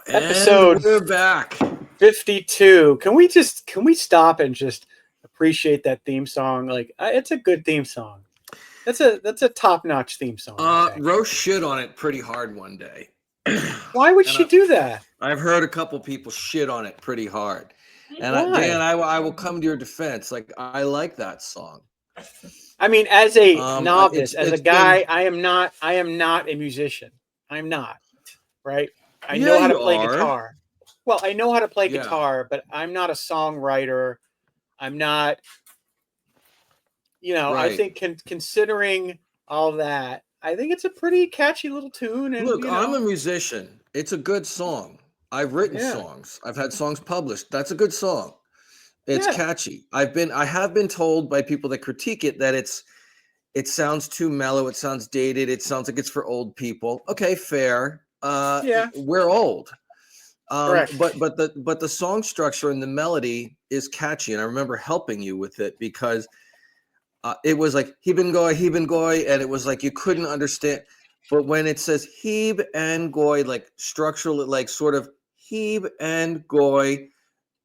Episode And we're back. 52. Can we stop and just appreciate that theme song? Like, it's a good theme song. That's a top-notch theme song. Rose shit on it pretty hard one day. Why would she do that? I've heard a couple people shit on it pretty hard. And Why? Dan, I will come to your defense. Like, I like that song. I mean, as a novice, it's a guy, I am not a musician. I'm not, right? I know how to play guitar. Well, I know how to play guitar, but I'm not a songwriter. I'm not, Right. I think considering all that, I think it's a pretty catchy little tune. And look, I'm a musician. It's a good song. I've written songs. I've had songs published. That's a good song. It's catchy. I have been told by people that critique it that it sounds too mellow. It sounds dated. It sounds like it's for old people. Okay, fair. We're old. Correct. But the song structure and the melody is catchy, and I remember helping you with it because it was like Heeb Goy, and it was like you couldn't understand. But when it says Heeb and Goy, like structural, like sort of Heeb and Goy,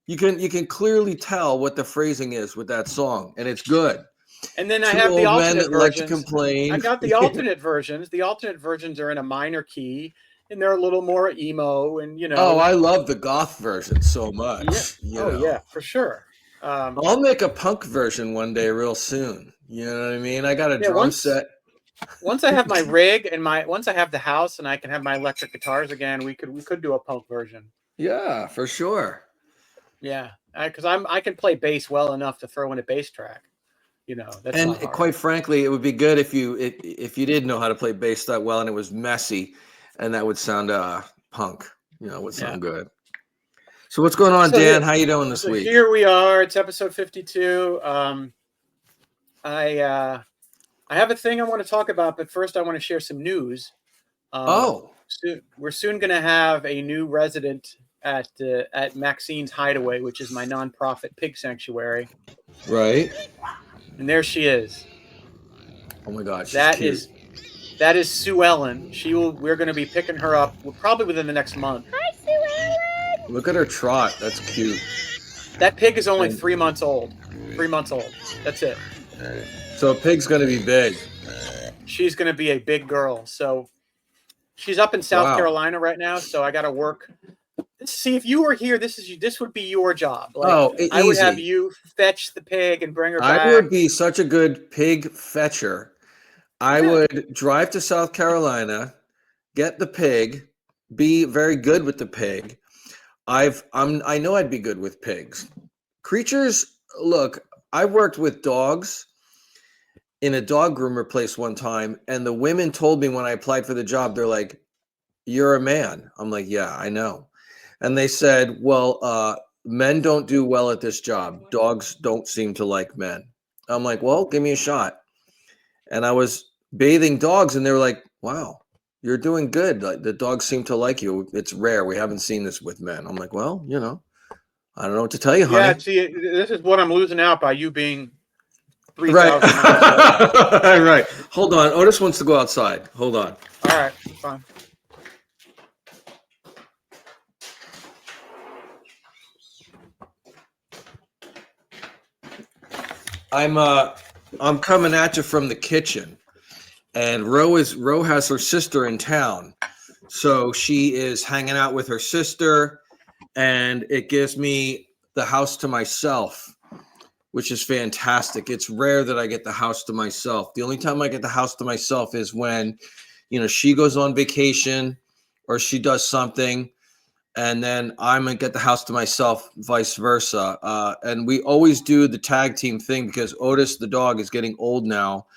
you can clearly tell what the phrasing is with that song, and it's good. And then I have the alternate versions. Like to complain. I got the alternate versions. The alternate versions are in a minor key, and they're a little more emo, and Oh, I love the goth version so much. Yeah. Yeah, for sure. I'll make a punk version one day, real soon. You know what I mean? I got a drum set. Once I have my rig and once I have the house and I can have my electric guitars again, we could do a punk version. Yeah, for sure. Yeah, because I can play bass well enough to throw in a bass track. That's and quite frankly, it would be good if you did know how to play bass that well and it was messy, and that would sound punk. It would sound good. So what's going on, Dan? How you doing this week? Here we are. It's episode 52. I have a thing I want to talk about, but first I want to share some news. We're soon going to have a new resident at Maxine's Hideaway, which is my nonprofit pig sanctuary. Right. And there she is. Oh my God, that is Sue Ellen. We're going to be picking her up probably within the next month. Hi, Sue Ellen. Look at her trot. That's cute. That pig is only 3 months old. 3 months old. That's it. So a pig's going to be big. She's going to be a big girl. So she's up in South Carolina right now. So I got to work. See, if you were here, this would be your job. I would have you fetch the pig and bring her back. I would be such a good pig fetcher. I would drive to South Carolina, get the pig, be very good with the pig. I know I'd be good with pigs. Creatures, look, I worked with dogs in a dog groomer place one time, and the women told me when I applied for the job, they're like, "You're a man." I'm like, "Yeah, I know." And they said, "Well, men don't do well at this job. Dogs don't seem to like men." I'm like, "Well, give me a shot." And I was bathing dogs, and they were like, "Wow, you're doing good. Like, the dogs seem to like you. It's rare. We haven't seen this with men." I'm like, "Well, I don't know what to tell you, honey." Yeah, see, this is what I'm losing out by you being 3,000. Right. Hold on. Otis wants to go outside. Hold on. All right, fine. I'm coming at you from the kitchen, and Ro has her sister in town, so she is hanging out with her sister, and it gives me the house to myself, which is fantastic. It's rare that I get the house to myself. The only time I get the house to myself is when, she goes on vacation or she does something, and then I'm going to get the house to myself, vice versa. And we always do the tag team thing because Otis, the dog, is getting old now.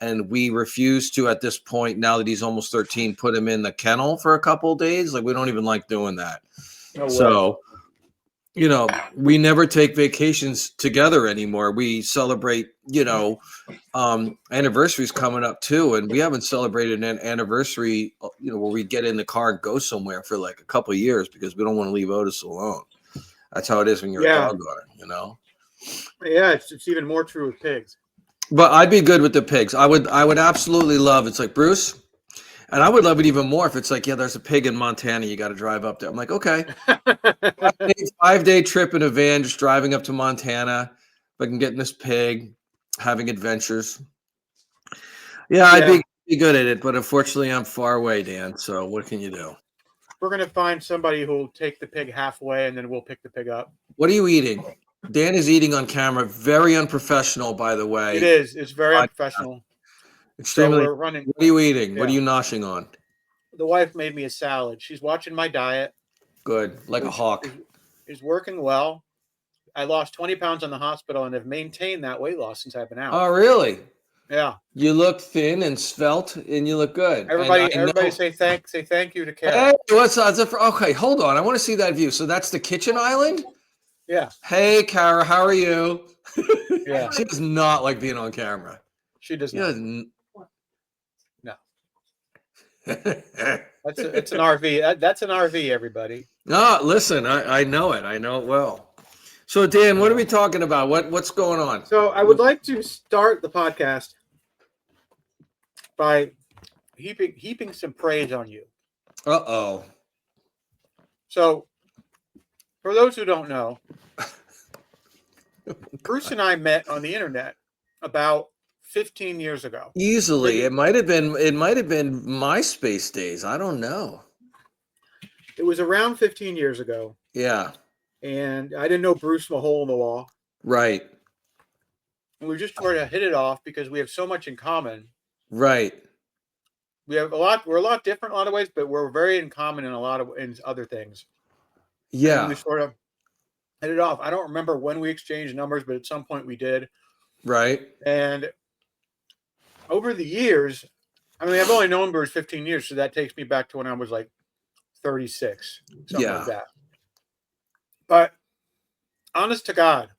And we refuse to, at this point, now that he's almost 13, put him in the kennel for a couple of days. Like, we don't even like doing that. No way. So, we never take vacations together anymore. We celebrate, anniversaries coming up too. And we haven't celebrated an anniversary, where we get in the car and go somewhere for like a couple of years because we don't want to leave Otis alone. That's how it is when you're a dog owner, Yeah, it's even more true with pigs. But I'd be good with the pigs. I would absolutely love. It's like, Bruce, And I would love it even more if it's like, yeah, there's a pig in Montana. You got to drive up there. I'm like, okay. 5-day trip in a van, just driving up to Montana. If I can get in this pig, having adventures. Yeah, I'd be good at it, but unfortunately, I'm far away, Dan. So what can you do? We're going to find somebody who will take the pig halfway, and then we'll pick the pig up. What are you eating? Dan is eating on camera. Very unprofessional, by the way. It is. It's very unprofessional. Extremely. So we're running. What are you eating? Yeah. What are you noshing on? The wife made me a salad. She's watching my diet. Good. Like a hawk. Is working well. I lost 20 pounds in the hospital and have maintained that weight loss since I've been out. Oh, really? Yeah. You look thin and svelte, and you look good. Everybody say thank you to Kara. Hey, what's up? Okay, hold on. I want to see that view. So that's the kitchen island? Yeah. Hey, Kara, how are you? Yeah. She does not like being on camera. She does not. No. It's an RV. That's an RV, everybody. No, listen, I know it. I know it well. So, Dan, what are we talking about? What's going on? So I would like to start the podcast by heaping some praise on you. Uh-oh. So, for those who don't know, Bruce and I met on the internet about 15 years ago. Easily. It might have been MySpace days. I don't know. It was around 15 years ago. Yeah. And I didn't know Bruce from a hole in the wall. Right. And we just tried to hit it off because we have so much in common. Right. We're a lot different in a lot of ways, but we're very in common in in other things. Yeah. And we sort of hit it off. I don't remember when we exchanged numbers, but at some point we did. Right. And over the years, I mean, I've only known Bruce 15 years, so that takes me back to when I was like 36, something like that. But honest to God,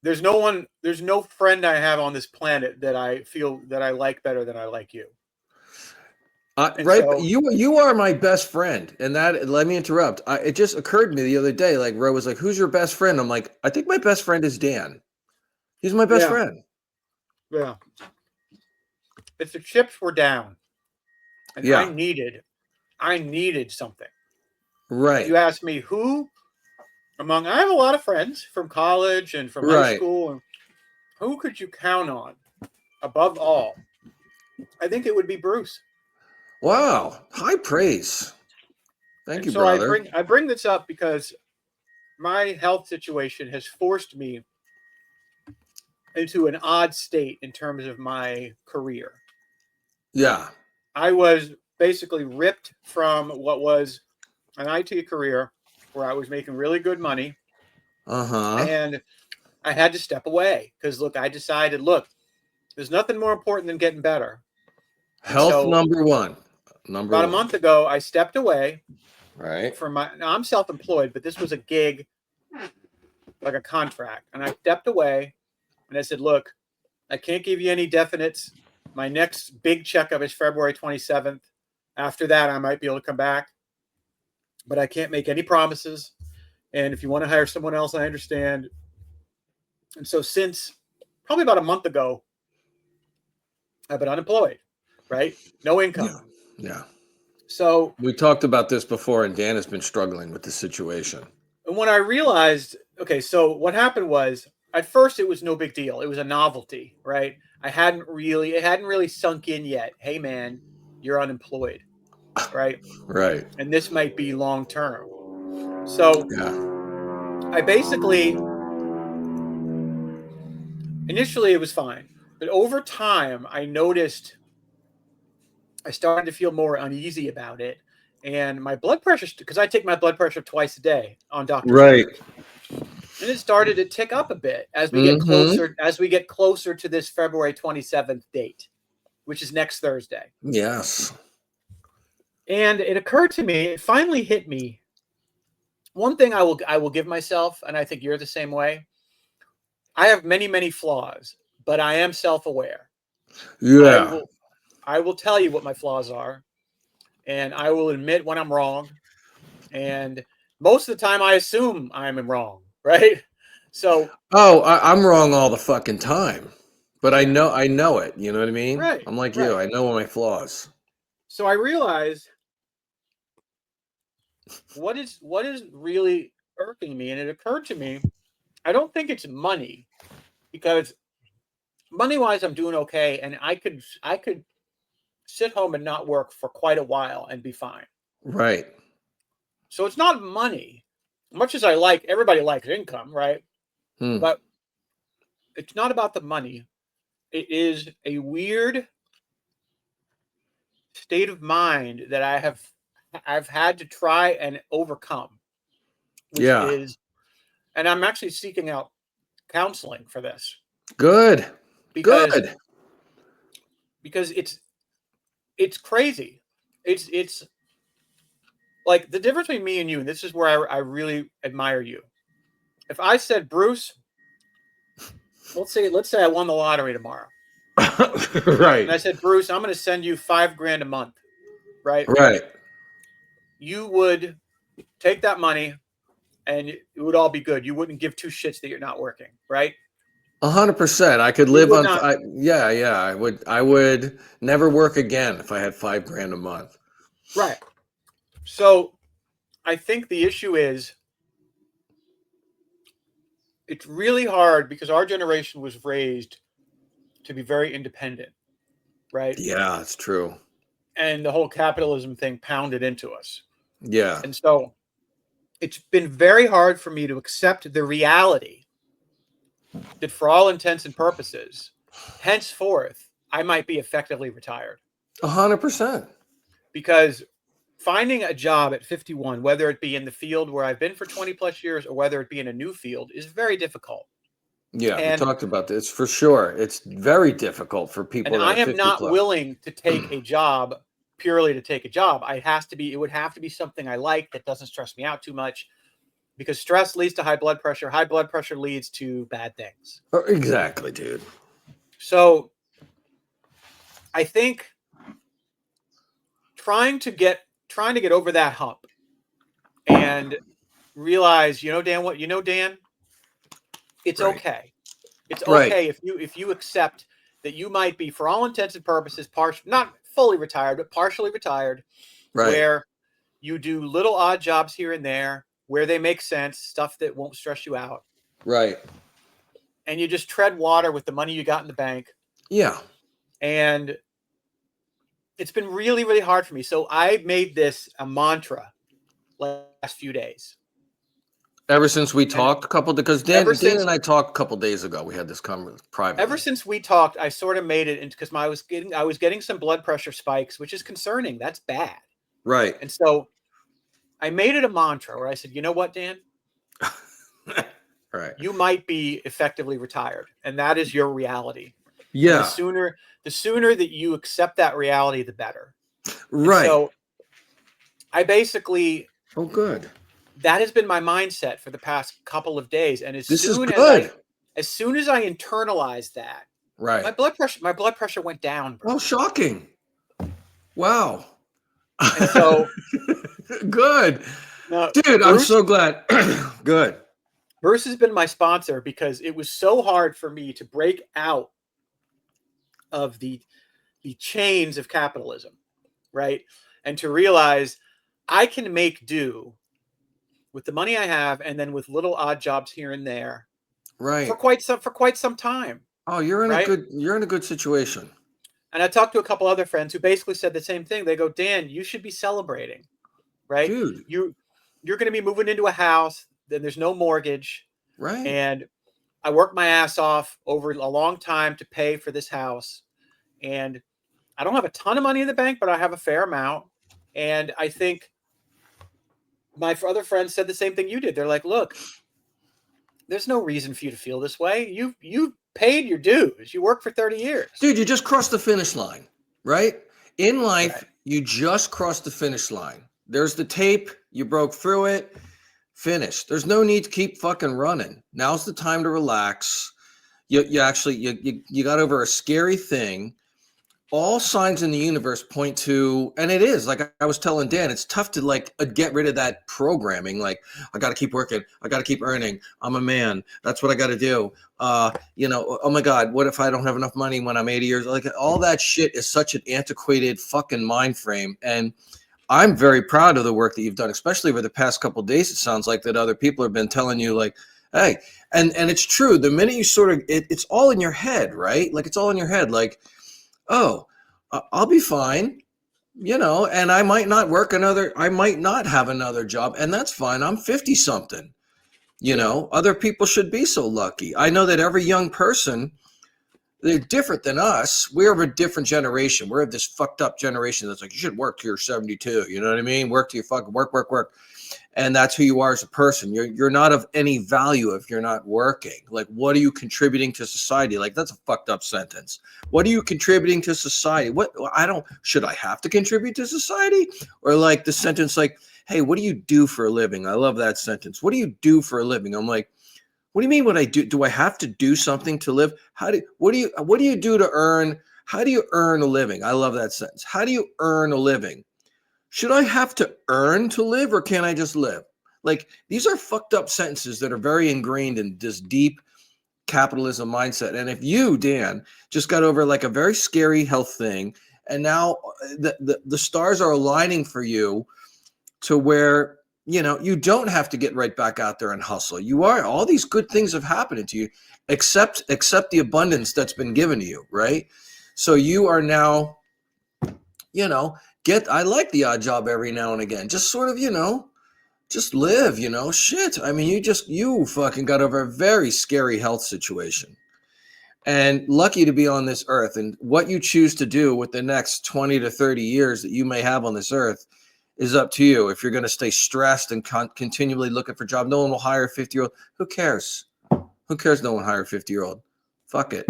there's no friend I have on this planet that I feel that I like better than I like you. Right. So, you are my best friend. And that, let me interrupt. It just occurred to me the other day, like Ro was like, who's your best friend? I'm like, I think my best friend is Dan. He's my best friend. Yeah. If the chips were down and I needed something. Right. You asked me who I have a lot of friends from college and from high school. And who could you count on above all? I think it would be Bruce. Wow. High praise. Thank you, brother. I bring this up because my health situation has forced me into an odd state in terms of my career. Yeah. I was basically ripped from what was an IT career where I was making really good money. And I had to step away because, I decided, there's nothing more important than getting better. Health number one. About a month ago, I stepped away. Right. Now I'm self-employed, but this was a gig, like a contract. And I stepped away and I said, look, I can't give you any definites. My next big checkup is February 27th. After that, I might be able to come back. But I can't make any promises. And if you want to hire someone else, I understand. And so since probably about a month ago, I've been unemployed, right? No income. Yeah. So we talked about this before, and Dan has been struggling with the situation. And when I realized, okay, so what happened was, at first it was no big deal. It was a novelty, right? It hadn't really sunk in yet. Hey man, you're unemployed, right? Right. And this might be long term. So I basically, initially it was fine, but over time I noticed I started to feel more uneasy about it, and my blood pressure, because I take my blood pressure twice a day on Dr. Right. And it started to tick up a bit as we get closer to this February 27th date, which is next Thursday. Yes. And it occurred to me, it finally hit me. One thing I will give myself, and I think you're the same way. I have many, many flaws, but I am self-aware. Yeah. I will tell you what my flaws are, and I will admit when I'm wrong. And most of the time I assume I'm wrong. Right. So. I'm wrong all the fucking time, but I know it. You know what I mean? Right. I'm like you. I know my flaws. So I realized what is really irking me, and it occurred to me, I don't think it's money, because money-wise I'm doing okay, and I could sit home and not work for quite a while and be fine. Right. So it's not money. Much as everybody likes income, right? But it's not about the money. It is a weird state of mind that I've had to try and overcome, which is, and I'm actually seeking out counseling for this. Good. Because Good. Because it's crazy. It's like the difference between me and you, and this is where I really admire you. If I said, Bruce, let's say I won the lottery tomorrow. Right. And I said, Bruce, I'm going to send you $5,000 a month. Right. Right. You would take that money and it would all be good. You wouldn't give two shits that you're not working. Right. 100%. I could live on. Yeah. I would never work again if I had $5,000 a month. Right. So I think the issue is, it's really hard because our generation was raised to be very independent, right? Yeah, it's true. And the whole capitalism thing pounded into us. Yeah. And so it's been very hard for me to accept the reality that for all intents and purposes, henceforth, I might be effectively retired. 100%. Because finding a job at 51, whether it be in the field where I've been for 20 plus years or whether it be in a new field, is very difficult. Yeah, we talked about this for sure. It's very difficult for people. And that I am 50 not plus. willing to take a job purely to take a job. It would have to be something I like that doesn't stress me out too much, because stress leads to high blood pressure. High blood pressure leads to bad things. Exactly, dude. So I think trying to get over that hump and realize, Dan, it's okay. It's okay if you accept that you might be, for all intents and purposes, not fully retired, but partially retired, where you do little odd jobs here and there where they make sense, stuff that won't stress you out. Right. And you just tread water with the money you got in the bank. Yeah. And it's been really, really hard for me. So I made this a mantra last few days. Ever since we talked because Dan and I talked a couple days ago. We had this conversation privately. Ever since we talked, I sort of made it into, because I was getting some blood pressure spikes, which is concerning. That's bad. Right. And so I made it a mantra where I said, you know what, Dan? Right. You might be effectively retired, and that is your reality. Yeah. And the sooner that you accept that reality, the better. Right. And so I basically. Oh, good. That has been my mindset for the past couple of days, and as soon as I internalized that, right, my blood pressure went down. Bro. Oh, shocking! Wow. And so, good, now, dude. Bruce, I'm so glad. Good. Bruce has been my sponsor because it was so hard for me to break out of the chains of capitalism, right, and to realize I can make do with the money I have, and then with little odd jobs here and there, right, for quite some time. Oh, you're in a good situation. And I talked to a couple other friends who basically said the same thing. They go, Dan, you should be celebrating, right? Dude, you're going to be moving into a house, then there's no mortgage, right? And I worked my ass off over a long time to pay for this house, and I don't have a ton of money in the bank, but I have a fair amount, and I think. My other friends said the same thing you did. They're like, look, there's no reason for you to feel this way. You paid your dues. You worked for 30 years. Dude, you just crossed the finish line, right? In life, you just crossed the finish line. There's the tape. You broke through it. Finished. There's no need to keep fucking running. Now's the time to relax. You got over a scary thing. all signs in the universe point to, and it is like I was telling Dan, it's tough to like get rid of that programming. Like, I got to keep working, I got to keep earning, I'm a man, that's what I got to do. You know, oh my God, what if I don't have enough money when I'm 80 years old? Like, all that shit is such an antiquated fucking mind frame. And I'm very proud of the work that you've done, especially over the past couple of days. It sounds like that other people have been telling you, like, hey, and it's true. The minute you sort of, it's all in your head, right? Like, it's all in your head. Like, oh, I'll be fine, you know, and I might not have another job, and that's fine. I'm 50 something, you know, other people should be so lucky. I know that every young person, they're different than us. We're of a different generation. We're of this fucked up generation that's like, you should work till you're 72. You know what I mean? Work till you fucking work. And that's who you are as a person. You're not of any value if you're not working. Like, what are you contributing to society? Like, that's a fucked up sentence. What are you contributing to society? Should I have to contribute to society? Or like the sentence like, hey, what do you do for a living? I love that sentence. What do you do for a living? I'm like, what do you mean what I do? Do I have to do something to live? What do you do to earn? How do you earn a living? I love that sentence. How do you earn a living? Should I have to earn to live, or can I just live? Like, these are fucked up sentences that are very ingrained in this deep capitalism mindset. And if you, Dan, just got over like a very scary health thing, and now the stars are aligning for you to where, you know, you don't have to get right back out there and hustle. All these good things have happened to you, except the abundance that's been given to you, right? So you are now, you know, I like the odd job every now and again. Just sort of, you know, just live, you know, shit. I mean, you fucking got over a very scary health situation, and lucky to be on this earth. And what you choose to do with the next 20 to 30 years that you may have on this earth is up to you. If you're going to stay stressed and continually looking for a job, no one will hire a 50-year-old. Who cares? Who cares? No one hire a 50-year-old. Fuck it.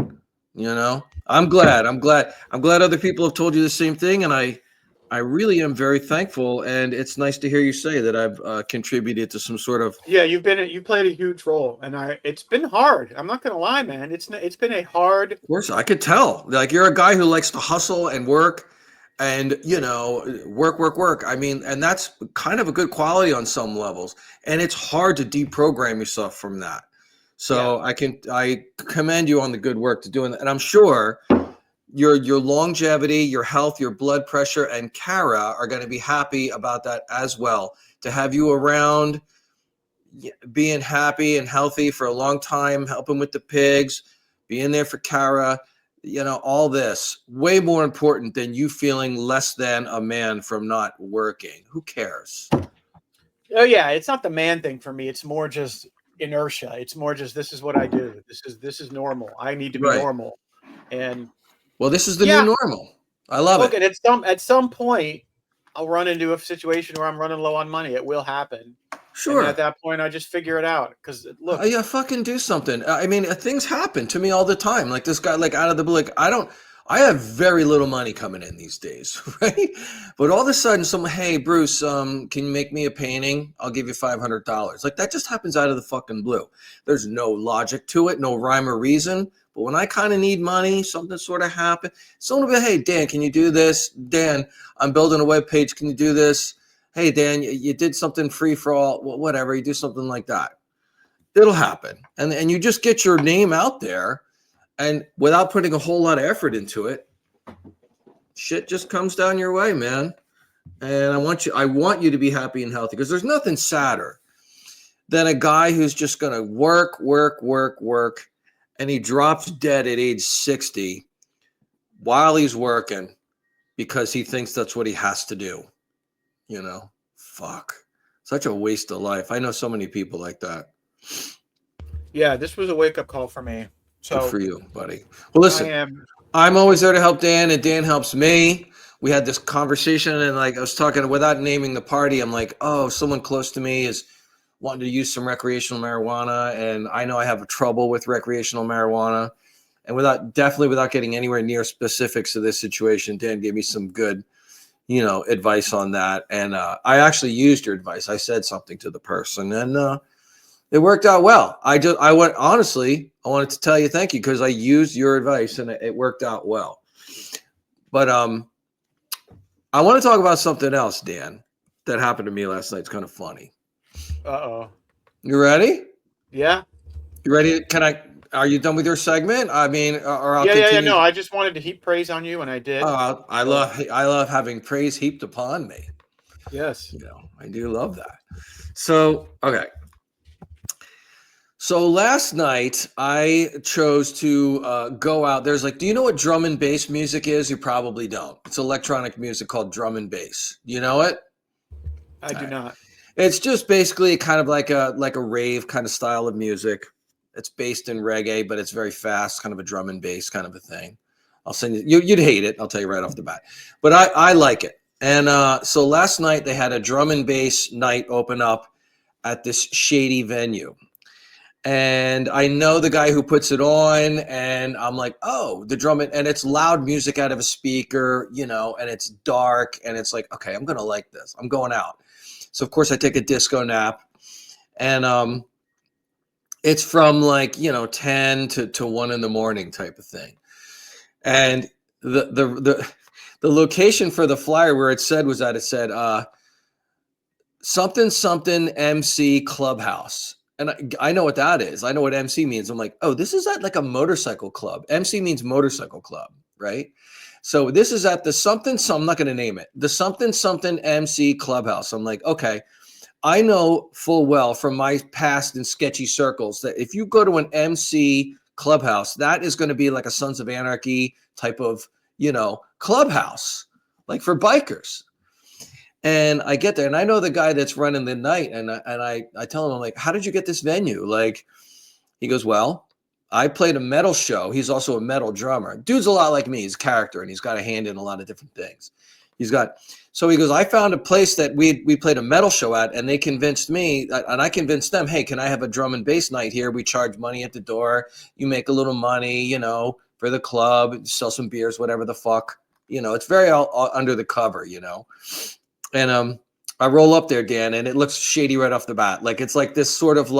You know, I'm glad other people have told you the same thing. And I really am very thankful, and it's nice to hear you say that I've contributed to some sort of. Yeah, you played a huge role, and it's been hard. I'm not gonna lie, man. It's been a hard. Of course, I could tell. Like, you're a guy who likes to hustle and work, and you know, work. I mean, and that's kind of a good quality on some levels, and it's hard to deprogram yourself from that. So yeah. I commend you on the good work to doing that, and I'm sure your longevity, your health, your blood pressure, and Kara are going to be happy about that as well. To have you around, being happy and healthy for a long time, helping with the pigs, being there for Kara, you know, all this, way more important than you feeling less than a man from not working. Who cares? Oh yeah, it's not the man thing for me. It's more just inertia. It's more just, this is what I do. This is normal. I need to be normal. And well, this is the new normal. I love it. And at some point, I'll run into a situation where I'm running low on money. It will happen. Sure. And at that point, I just figure it out. Because look, yeah, fucking do something. I mean, things happen to me all the time. Like this guy, like out of the blue. Like I have very little money coming in these days, right? But all of a sudden, someone, hey, Bruce, can you make me a painting? I'll give you $500. Like, that just happens out of the fucking blue. There's no logic to it, no rhyme or reason. But when I kind of need money, something sort of happened. Someone will be, hey, Dan, can you do this? Dan, I'm building a web page. Can you do this? Hey, Dan, you did something free for all, whatever. You do something like that. It'll happen. And you just get your name out there. And without putting a whole lot of effort into it, shit just comes down your way, man. And I want you to be happy and healthy, because there's nothing sadder than a guy who's just going to work, and he drops dead at age 60 while he's working because he thinks that's what he has to do. You know, fuck. Such a waste of life. I know so many people like that. Yeah, this was a wake-up call for me. So good for you, buddy. Well, listen, I'm always there to help Dan, and Dan helps me. We had this conversation, and like I was talking, without naming the party, I'm like, oh, someone close to me is wanting to use some recreational marijuana, and I know I have trouble with recreational marijuana. And without getting anywhere near specifics of this situation, Dan gave me some good, advice on that. And I actually used your advice. I said something to the person, and it worked out well. I wanted to tell you thank you, because I used your advice and it worked out well. But I want to talk about something else, Dan, that happened to me last night. It's kind of funny. Uh-oh. You ready? Yeah. You ready? Are you done with your segment? I mean, or I'll Yeah. continue. No, I just wanted to heap praise on you, and I did. I love having praise heaped upon me. Yes. I do love that. So, okay. So last night I chose to go out. There's do you know what drum and bass music is? You probably don't. It's electronic music called drum and bass. Do you know it? I do not. It's just basically kind of like a rave kind of style of music. It's based in reggae, but it's very fast, kind of a drum and bass kind of a thing. I'll send you. You'd hate it. I'll tell you right off the bat. But I like it. And so last night they had a drum and bass night open up at this shady venue. And I know the guy who puts it on, and I'm like, oh, the drum, and it's loud music out of a speaker, and it's dark, and it's like, okay, I'm gonna like this. I'm going out. So of course I take a disco nap, and it's from 10 to 1 in the morning type of thing. And the location for the flyer where it said something MC Clubhouse. And I know what that is. I know what MC means. I'm like, oh, this is at like a motorcycle club. MC means motorcycle club, right? So this is at the something, I'm not going to name it, the something MC Clubhouse. I'm like, okay, I know full well from my past in sketchy circles that if you go to an MC Clubhouse, that is going to be like a Sons of Anarchy type of, clubhouse, like for bikers. And I get there, and I know the guy that's running the night, and I tell him, I'm like, how did you get this venue? Like, he goes, well, I played a metal show. He's also a metal drummer. Dude's a lot like me. He's a character, and he's got a hand in a lot of different things. So he goes, I found a place that we played a metal show at, and they convinced me, and I convinced them, hey, can I have a drum and bass night here? We charge money at the door. You make a little money, for the club, sell some beers, whatever the fuck. It's very all under the cover, And I roll up there, Dan, and it looks shady right off the bat. Like it's like this sort of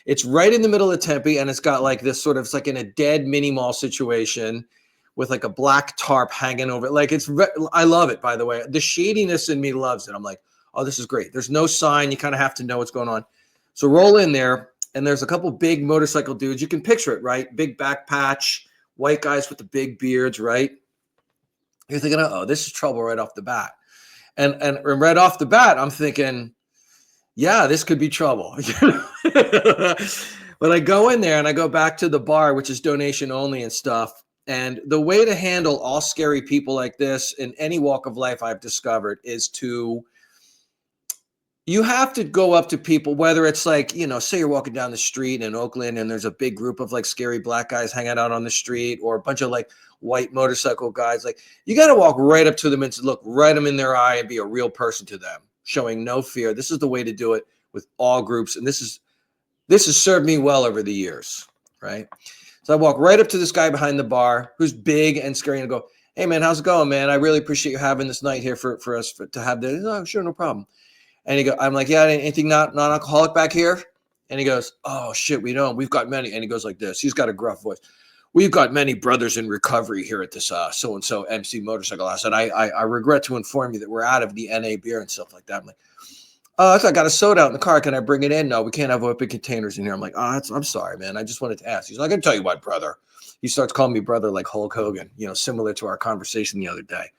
it's right in the middle of Tempe, and it's got like this sort of, it's like in a dead mini mall situation with like a black tarp hanging over it. I love it, by the way. The shadiness in me loves it. I'm like, oh, this is great. There's no sign. You kind of have to know what's going on. So roll in there, and there's a couple big motorcycle dudes. You can picture it, right? Big back patch, white guys with the big beards, right? You're thinking, oh, this is trouble right off the bat. And right off the bat, I'm thinking, yeah, this could be trouble. But I go in there and I go back to the bar, which is donation only and stuff. And the way to handle all scary people like this in any walk of life I've discovered is you have to go up to people, whether it's say you're walking down the street in Oakland and there's a big group of scary black guys hanging out on the street, or a bunch of white motorcycle guys. You got to walk right up to them and look right them in their eye and be a real person to them, showing no fear. This is the way to do it with all groups. And this has served me well over the years, right? So I walk right up to this guy behind the bar who's big and scary and go, hey man, how's it going, man? I really appreciate you having this night here for us to have this. Oh, sure, no problem. And I'm like, yeah, anything non-alcoholic back here? And he goes, oh shit, we don't. We've got many. And he goes like this. He's got a gruff voice. We've got many brothers in recovery here at this so-and-so MC Motorcycle House. And I regret to inform you that we're out of the NA beer and stuff like that. I'm like, oh, I got a soda out in the car. Can I bring it in? No, we can't have open containers in here. I'm like, oh, I'm sorry, man. I just wanted to ask. He's like, I can tell you what, brother. He starts calling me brother like Hulk Hogan, similar to our conversation the other day.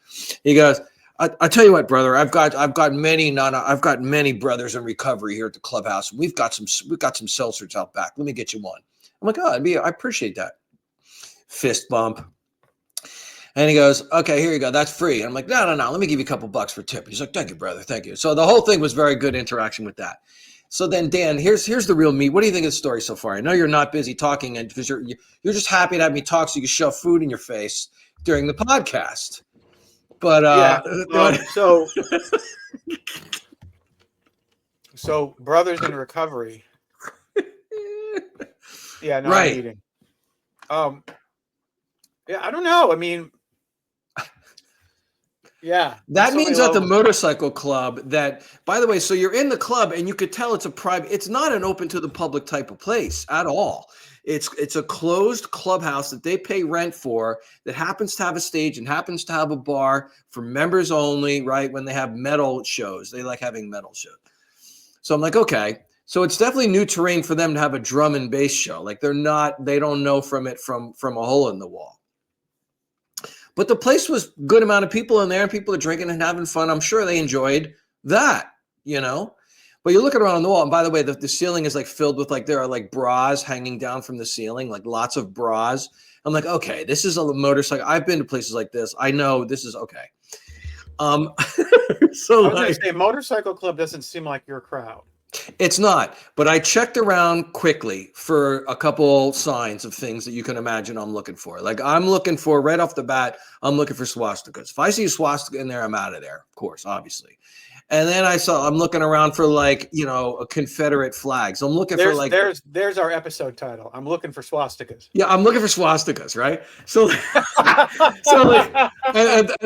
He goes, I tell you what, brother, I've got many brothers in recovery here at the clubhouse. We've got some seltzers out back. Let me get you one. I'm like, oh, I appreciate that. Fist bump. And he goes, okay, here you go. That's free. And I'm like, no. Let me give you a couple bucks for tip. He's like, thank you, brother. Thank you. So the whole thing was very good interaction with that. So then, Dan, here's the real meat. What do you think of the story so far? I know you're not busy talking, and because you're just happy to have me talk so you can shove food in your face during the podcast. But so brothers in recovery. Yeah, no, right. I'm eating. Yeah, I don't know. I mean, Yeah. That means at the motorcycle club that, by the way, so you're in the club and you could tell it's a private, it's not an open to the public type of place at all. It's a closed clubhouse that they pay rent for that happens to have a stage and happens to have a bar for members only, right? When they have metal shows, they like having metal shows. So I'm like, okay. So it's definitely new terrain for them to have a drum and bass show. Like they don't know from a hole in the wall. But the place was good amount of people in there and people are drinking and having fun. I'm sure they enjoyed that, But you're looking around the wall. And by the way, the ceiling is like filled with there are like bras hanging down from the ceiling, like lots of bras. I'm like, okay, this is a motorcycle. I've been to places like this. I know this is okay. So I was going to say, motorcycle club doesn't seem like your crowd. It's not, but I checked around quickly for a couple signs of things that you can imagine I'm looking for. Like I'm looking for right off the bat, I'm looking for swastikas. If I see a swastika in there, I'm out of there, of course, obviously. And then I'm looking around for a Confederate flags. I'm looking there's our episode title. I'm looking for swastikas. Yeah, I'm looking for swastikas, right? So,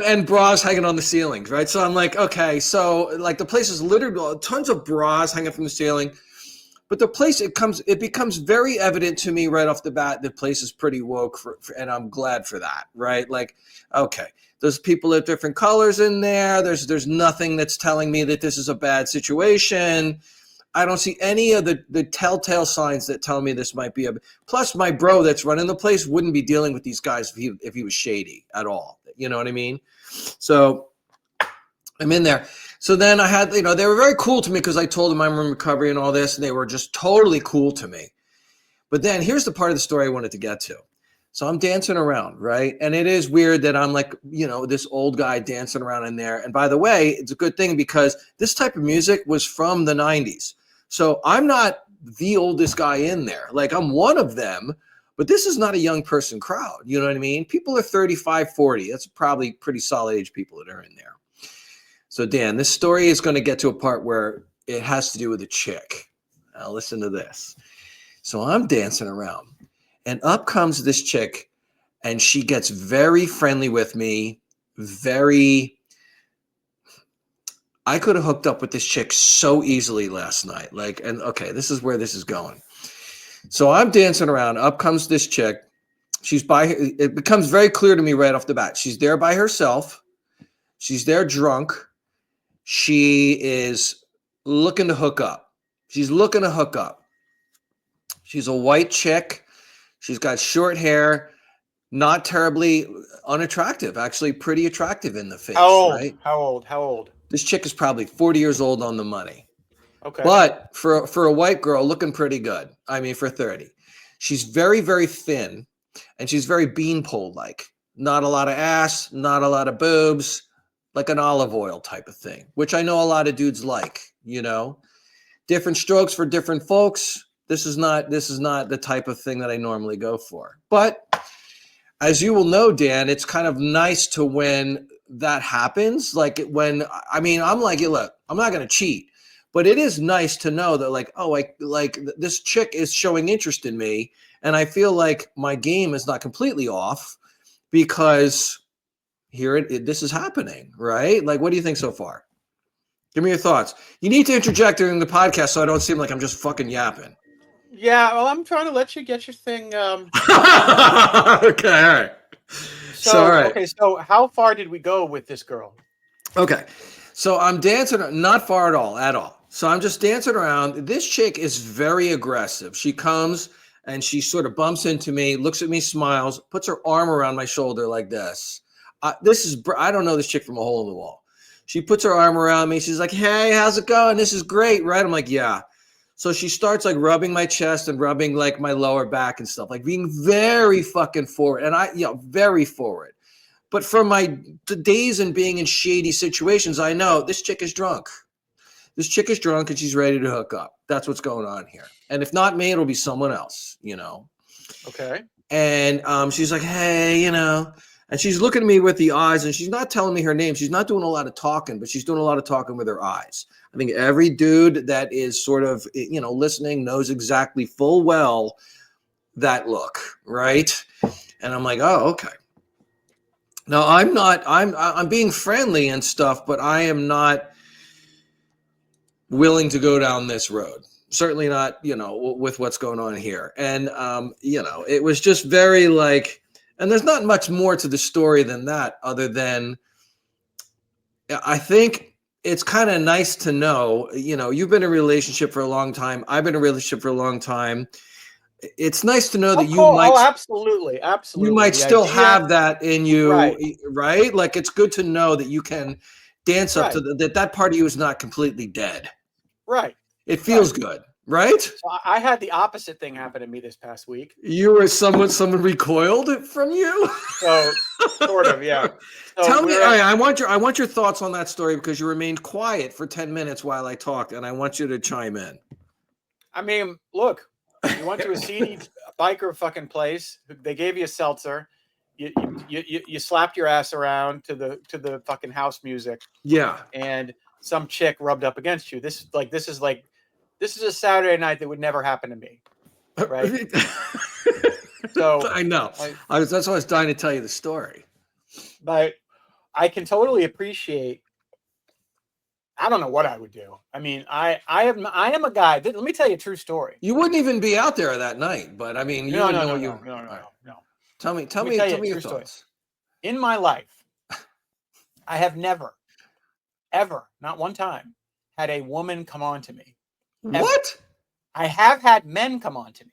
and bras hanging on the ceilings, right? So I'm like, okay, so the place is littered with tons of bras hanging from the ceiling. But the place, it becomes very evident to me right off the bat, the place is pretty woke, and I'm glad for that, right? Like, okay, there's people of different colors in there. There's nothing that's telling me that this is a bad situation. I don't see any of the telltale signs that tell me this might be plus my bro that's running the place wouldn't be dealing with these guys if he was shady at all. You know what I mean? So I'm in there. So then I had, they were very cool to me because I told them I'm in recovery and all this, and they were just totally cool to me. But then here's the part of the story I wanted to get to. So I'm dancing around, right? And it is weird that I'm this old guy dancing around in there. And by the way, it's a good thing because this type of music was from the 90s. So I'm not the oldest guy in there. Like I'm one of them, but this is not a young person crowd. You know what I mean? People are 35, 40. That's probably pretty solid age people that are in there. So Dan, this story is going to get to a part where it has to do with a chick. Now listen to this. So I'm dancing around and up comes this chick and she gets very friendly with me. I could have hooked up with this chick so easily last night. Okay, this is where this is going. So I'm dancing around. Up comes this chick. It becomes very clear to me right off the bat. She's there by herself. She's there drunk. She is looking to hook up. She's looking to hook up. She's a white chick. She's got short hair, not terribly unattractive, actually pretty attractive in the face. How old? Right? How old? This chick is probably 40 years old on the money. Okay. But for a white girl, looking pretty good. I mean, for 30. She's very, very thin, and she's very beanpole-like. Not a lot of ass, not a lot of boobs, like an olive oil type of thing, which I know a lot of dudes like, Different strokes for different folks. This is not the type of thing that I normally go for. But as you will know, Dan, it's kind of nice to when that happens. I'm like, look, I'm not going to cheat, but it is nice to know that this chick is showing interest in me. And I feel like my game is not completely off because this is happening, right? Like, what do you think so far? Give me your thoughts. You need to interject during the podcast so I don't seem like I'm just fucking yapping. Yeah, well, I'm trying to let you get your thing. Okay, all right. All right. Okay, so how far did we go with this girl? Okay, so I'm dancing, not far at all. So I'm just dancing around. This chick is very aggressive. She comes and she sort of bumps into me, looks at me, smiles, puts her arm around my shoulder like this. I don't know this chick from a hole in the wall. She puts her arm around me. She's like, hey, how's it going? This is great, right? I'm like, yeah. So she starts rubbing my chest and rubbing my lower back and stuff, being very fucking forward. And very forward. But from my days and being in shady situations, I know this chick is drunk. This chick is drunk and she's ready to hook up. That's what's going on here. And if not me, it'll be someone else, Okay. And she's like, hey, and she's looking at me with the eyes and she's not telling me her name. She's not doing a lot of talking, but she's doing a lot of talking with her eyes. I think every dude that is sort of, listening knows exactly full well that look, right? And I'm like, oh, okay. No, I'm not. I'm being friendly and stuff, but I am not willing to go down this road. Certainly not, with what's going on here. And it was just very like, and there's not much more to the story than that, other than I think it's kind of nice to know, you've been in a relationship for a long time. I've been in a relationship for a long time. It's nice to know that absolutely. You might still have that in you, right? Like, it's good to know that you can dance up to that part of you is not completely dead. Right. It feels good, right? So I had the opposite thing happen to me this past week. You were someone recoiled from you? So sort of, yeah. So Tell me, I want your thoughts on that story, because you remained quiet for 10 minutes while I talked, and I want you to chime in. I mean, look, you went to a seedy biker fucking place. They gave you a seltzer. You slapped your ass around to the fucking house music. Yeah. And some chick rubbed up against you. This is a Saturday night that would never happen to me. Right. So I know. That's why I was dying to tell you the story. But I can totally appreciate. I don't know what I would do. I mean, I am a guy. Let me tell you a true story. You wouldn't even be out there that night, but I mean, no. Tell me your thoughts. In my life, I have never, ever, not one time, had a woman come on to me. Ever. What? I have had men come on to me.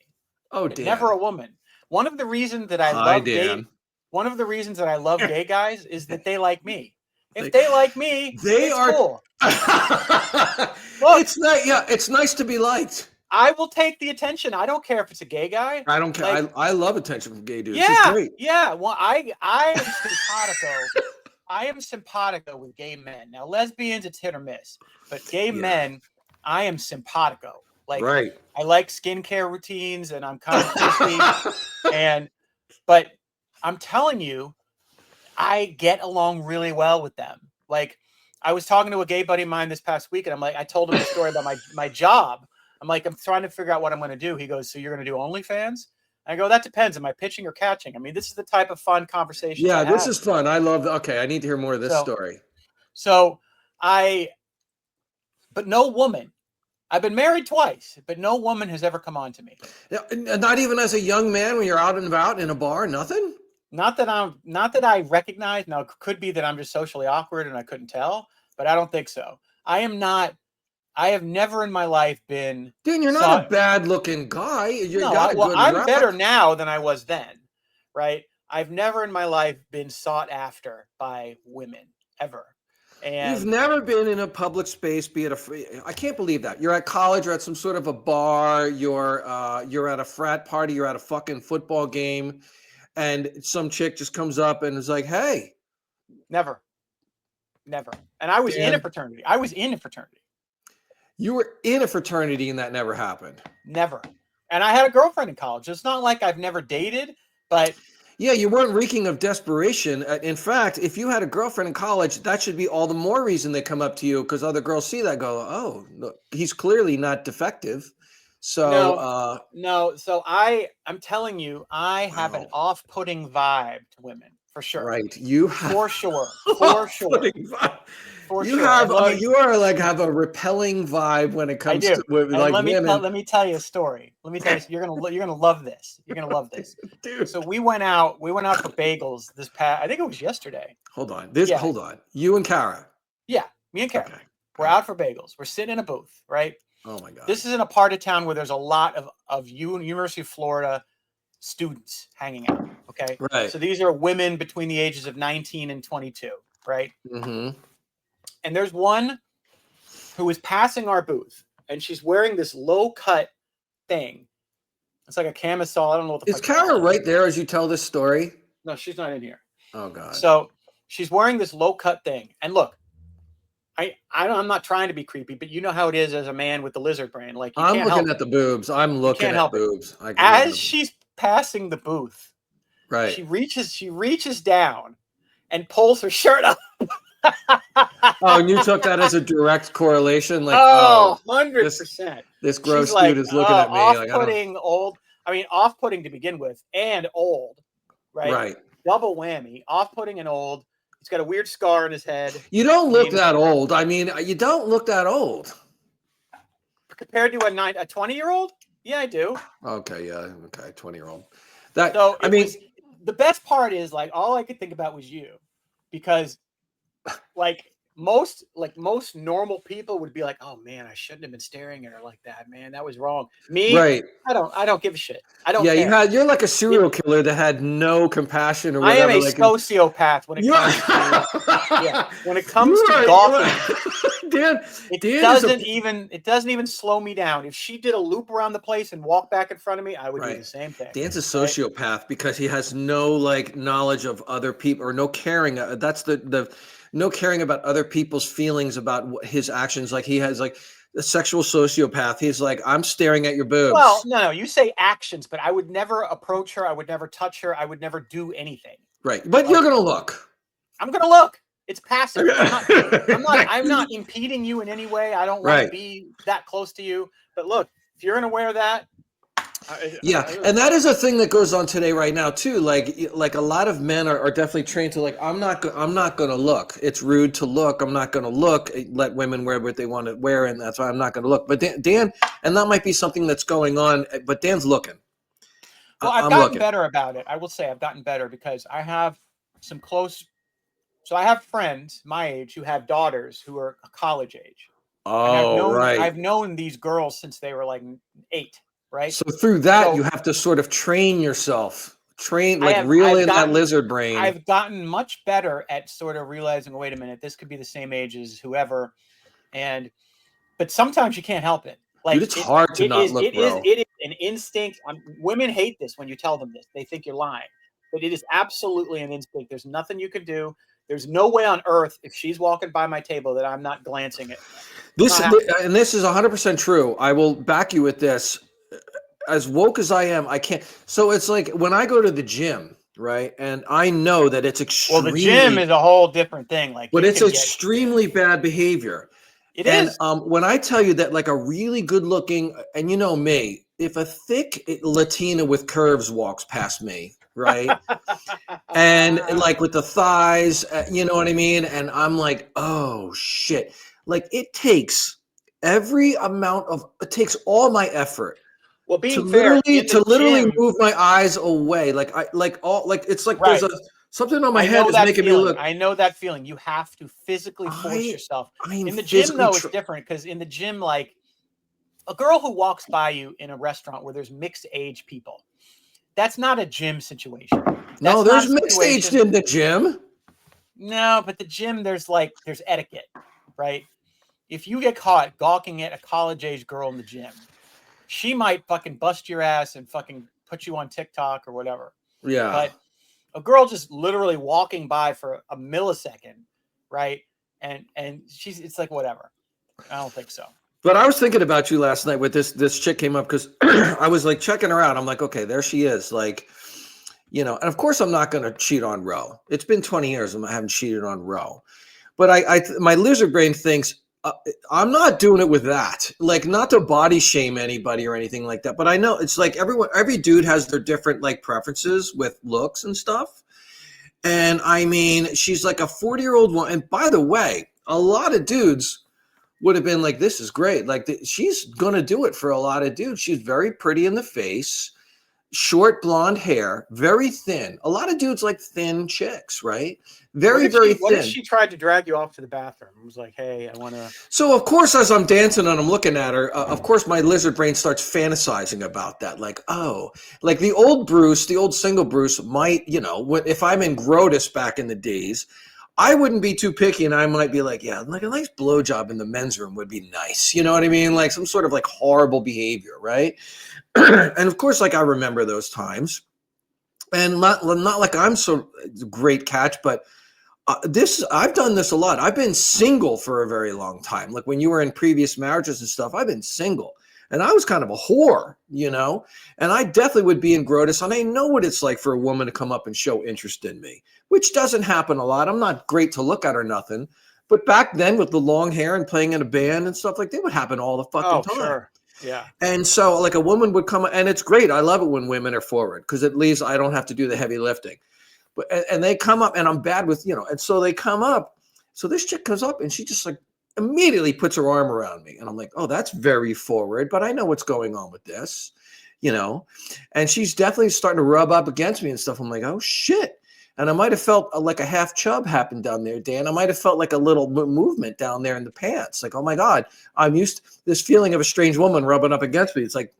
Oh, Dan. Never a woman. One of the reasons that I love gay guys is that they like me. If they like me, cool. Look, it's nice to be liked. I will take the attention. I don't care if it's a gay guy. I don't care. Like, I love attention from gay dudes. Yeah, it's great. Yeah. Well, I am simpatico. I am simpatico with gay men. Now, lesbians, it's hit or miss, but gay men, I am simpatico. Like, I like skincare routines, and I'm kind of crispy. But I'm telling you, I get along really well with them. Like, I was talking to a gay buddy of mine this past week, and I'm like, I told him a story about my job. I'm like, I'm trying to figure out what I'm going to do. He goes, so you're going to do OnlyFans? I go, that depends. Am I pitching or catching? I mean, this is the type of fun conversation. Yeah, this is fun. I love. Okay, I need to hear more of this story. But no woman. I've been married twice, but no woman has ever come on to me. Not even as a young man when you're out and about in a bar, nothing? Not that I recognize. Now, it could be that I'm just socially awkward and I couldn't tell, but I don't think so. I have never in my life been. Dude, you're not a bad-looking guy. I'm better now than I was then, right? I've never in my life been sought after by women, ever. And you've never been in a public space, be it I can't believe that. You're at college, you're at some sort of a bar, you're at a frat party, you're at a fucking football game, and some chick just comes up and is like, hey. Never. And I was in a fraternity. You were in a fraternity and that never happened. Never. And I had a girlfriend in college. It's not like I've never dated, but yeah, you weren't reeking of desperation. In fact, if you had a girlfriend in college, that should be all the more reason they come up to you, because other girls see that, go, oh, look, he's clearly not defective. So no. So I'm telling you, I have an off-putting vibe to women, for sure. Right. For sure. You have a repelling vibe when it comes to women. Let me tell you a story. You're gonna love this. You're gonna love this. Dude. So we went out for bagels I think it was yesterday. Hold on. Hold on. You and Kara. Yeah, me and Kara. Okay. We're out for bagels. We're sitting in a booth, right? Oh my God. This is in a part of town where there's a lot of University of Florida students hanging out. Okay. Right. So these are women between the ages of 19 and 22, right? Mm-hmm. And there's one who is passing our booth, and she's wearing this low-cut thing. It's like a camisole. I don't know what the fuck. Is Kara right there as you tell this story? No, she's not in here. Oh God. So she's wearing this low-cut thing, and look, I'm not trying to be creepy, but you know how it is as a man with the lizard brain. Like, I'm looking at the boobs. I'm looking at boobs. As she's passing the booth, right? She reaches down and pulls her shirt up. Oh, and you took that as a direct correlation? Like, 100%. This gross dude is looking at me. Off-putting, old. I mean, off-putting to begin with, and old, right? Right. double whammy, off-putting and old. He's got a weird scar on his head. You don't look that old. I mean, you don't look that old. Compared to a 20-year-old? Yeah, I do. Okay, yeah, okay, 20-year-old. The best part is like all I could think about was you, because like most normal people would be like, oh man, I shouldn't have been staring at her like that, man. That was wrong. Me, right? I don't give a shit. I don't care. You're like a serial killer that had no compassion or whatever. I am a sociopath when it comes to when it comes to golfing. Dan it doesn't even slow me down. If she did a loop around the place and walk back in front of me, I would do the same thing. Dan's a sociopath because he has no like knowledge of other people or no caring. That's the no caring about other people's feelings about his actions. Like he has like a sexual sociopath. He's like, I'm staring at your boobs. Well, no, you say actions, but I would never approach her. I would never touch her. I would never do anything. Right. But you're going to look. I'm going to look. It's passive. I'm not impeding you in any way. I don't want to be that close to you. But look, if you're going to wear that. And that is a thing that goes on today right now too. Like a lot of men are definitely trained to like, I'm not going to look. It's rude to look. I'm not going to look. Let women wear what they want to wear, and that's why I'm not going to look. But Dan, and that might be something that's going on. But Dan's looking. Well, I've gotten better about it. I will say I've gotten better because I have some close. So I have friends my age who have daughters who are college age. I've known these girls since they were like 8. Right. So through that, you have to sort of train yourself, reel in that lizard brain. I've gotten much better at sort of realizing, wait a minute, this could be the same age as whoever. But sometimes you can't help it. Like, dude, it's hard to not look, bro. It is an instinct. Women hate this when you tell them this. They think you're lying. But it is absolutely an instinct. There's nothing you can do. There's no way on earth, if she's walking by my table, that I'm not glancing at her. This is 100% true. I will back you with this. As woke as I am, I can't. So it's like when I go to the gym, right? And I know that it's extremely. Well, the gym is a whole different thing. But it's extremely bad behavior. It is. When I tell you that, like a really good-looking, and you know me, if a thick Latina with curves walks past me, right, and like with the thighs, you know what I mean, and I'm like, oh shit, like it takes all my effort. Well, being to literally move my eyes away, it's like there's something on my head is making me look. I know that feeling. You have to physically force yourself. In the gym, though, it's different because in the gym, like a girl who walks by you in a restaurant where there's mixed age people, that's not a gym situation. No, there's mixed age in the gym. No, but the gym, there's etiquette, right? If you get caught gawking at a college age girl in the gym, she might fucking bust your ass and fucking put you on TikTok or whatever. Yeah. But a girl just literally walking by for a millisecond, right? And it's like, whatever. I don't think so. But I was thinking about you last night with this chick came up because I was like checking her out. I'm like, okay, there she is. Like, you know, and of course I'm not going to cheat on Ro. It's been 20 years and I haven't cheated on Ro. But my lizard brain thinks, I'm not doing it with that. Like, not to body shame anybody or anything like that. But I know it's like every dude has their different like preferences with looks and stuff. And I mean, she's like a 40-year-old woman. And by the way, a lot of dudes would have been like, this is great. Like she's going to do it for a lot of dudes. She's very pretty in the face, short blonde hair, very thin. A lot of dudes like thin chicks, right? Very thin. What if she tried to drag you off to the bathroom? It was like, hey, I want to. So, of course, as I'm dancing and I'm looking at her, of course, my lizard brain starts fantasizing about that. Like, oh, like the old single Bruce might, you know, if I'm in Grotus back in the days, I wouldn't be too picky and I might be like, yeah, like a nice blowjob in the men's room would be nice. You know what I mean? Like some sort of like horrible behavior, right? And of course, like I remember those times. And not like I'm so great catch, but I've done this a lot. I've been single for a very long time. Like when you were in previous marriages and stuff, I've been single. And I was kind of a whore, you know, and I definitely would be in Grotus. And I know what it's like for a woman to come up and show interest in me, which doesn't happen a lot. I'm not great to look at or nothing. But back then with the long hair and playing in a band and stuff like that would happen all the fucking time. Sure. Yeah. And so like a woman would come, and it's great. I love it when women are forward because at least I don't have to do the heavy lifting. But and they come up, and I'm bad with, and so they come up. So this chick comes up, and she just like immediately puts her arm around me, and I'm like, oh, that's very forward, but I know what's going on with this, and she's definitely starting to rub up against me and stuff. I'm like, oh shit. And I might have felt like a half chub happen down there, Dan. I might have felt like a little movement down there in the pants. Like, oh my God, I'm used to this feeling of a strange woman rubbing up against me. It's like,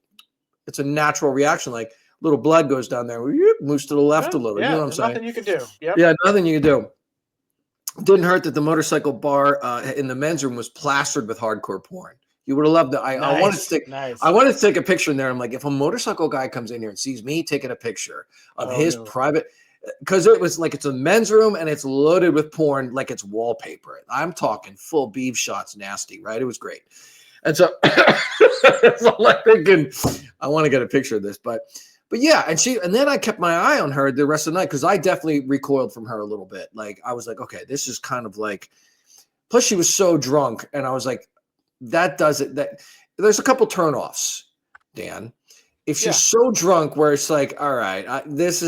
it's a natural reaction. Like little blood goes down there, moves to the left a little. Yeah, you know what I'm saying? Nothing you can do. Yep. Yeah, nothing you can do. Didn't hurt that the motorcycle bar in the men's room was plastered with hardcore porn. You would have loved it. I wanted to take a picture in there. I'm like, if a motorcycle guy comes in here and sees me taking a picture of his private, because it was like, it's a men's room and it's loaded with porn like it's wallpaper. I'm talking full beef shots, nasty, right? It was great. And so, so I'm thinking, I want to get a picture of this, but yeah, and then I kept my eye on her the rest of the night, because I definitely recoiled from her a little bit. Like I was like, okay, this is kind of like, plus she was so drunk, and I was like, that does it. That there's a couple turnoffs, Dan. If she's so drunk where it's like, all right, this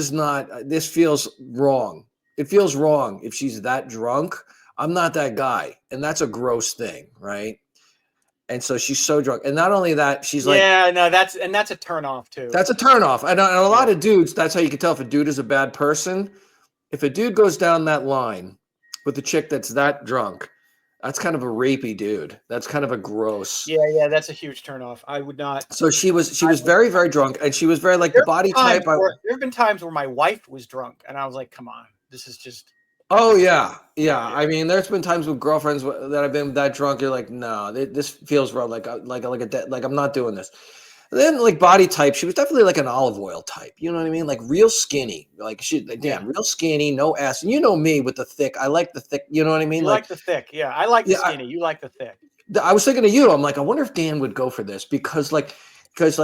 feels wrong. It feels wrong if she's that drunk. I'm not that guy. And that's a gross thing, right? And so she's so drunk. And not only that, she's like... Yeah, no, that's a turnoff too. That's a turnoff. And a lot of dudes, that's how you can tell if a dude is a bad person. If a dude goes down that line with a chick that's that drunk, that's kind of a rapey dude. That's kind of a gross. Yeah, that's a huge turnoff. I would not. So she was very, very drunk, and she was very like the body type. There have been times where my wife was drunk, and I was like, "Come on, this is just." Oh yeah. I mean, there's been times with girlfriends that I've been that drunk. You're like, no, this feels wrong. Like I'm not doing this. And then like body type, she was definitely like an olive oil type. You know what I mean? Like real skinny. Like real skinny, no ass. And you know me with the thick. I like the thick. You know what I mean? You like the thick. Yeah, I like the skinny. You like the thick. I was thinking of you. I'm like, I wonder if Dan would go for this because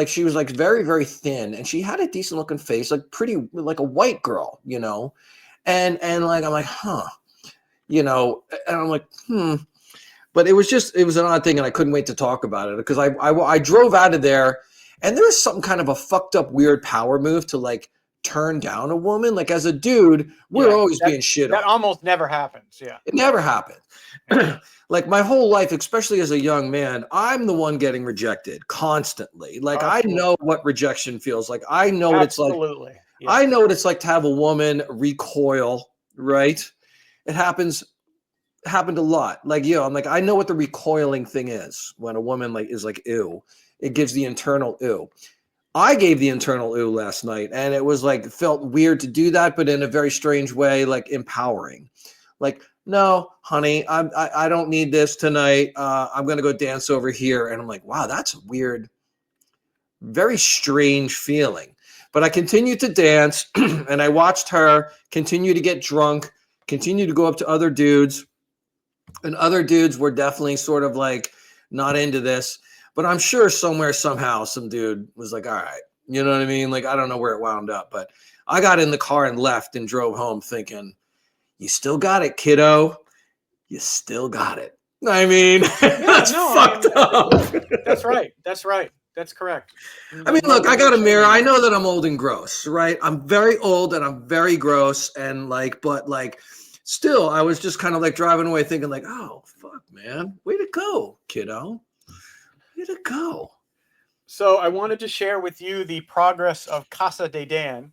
she was like very, very thin, and she had a decent looking face, like pretty, like a white girl, and like I'm like, huh, and I'm like, but it was an odd thing, and I couldn't wait to talk about it because I drove out of there. And there was some kind of a fucked up weird power move to like turn down a woman. Like as a dude, we're always being shit on. That almost never happens. Yeah. It never happened. Like my whole life, especially as a young man, I'm the one getting rejected constantly. Like I know what rejection feels like. I know what it's like. Absolutely. Yeah. I know what it's like to have a woman recoil, right? It happened a lot. Like, I'm like, I know what the recoiling thing is when a woman like is like, ew. It gives the internal ew. I gave the internal ew last night, and it was like felt weird to do that, but in a very strange way, like empowering. Like, no, honey, I don't need this tonight. I'm gonna go dance over here, and I'm like, wow, that's a weird, very strange feeling. But I continued to dance, and I watched her continue to get drunk, continue to go up to other dudes, and other dudes were definitely sort of like not into this. But I'm sure somewhere, somehow, some dude was like, all right, you know what I mean? Like, I don't know where it wound up, but I got in the car and left and drove home thinking, you still got it, kiddo. You still got it. I mean, that's fucked up. That's right. That's correct. I mean, look, I got a mirror. I know that I'm old and gross, right? I'm very old and I'm very gross. And but still, I was just kind of like driving away thinking like, oh, fuck, man. Way to go, kiddo. Way to go. So I wanted to share with you the progress of Casa de Dan.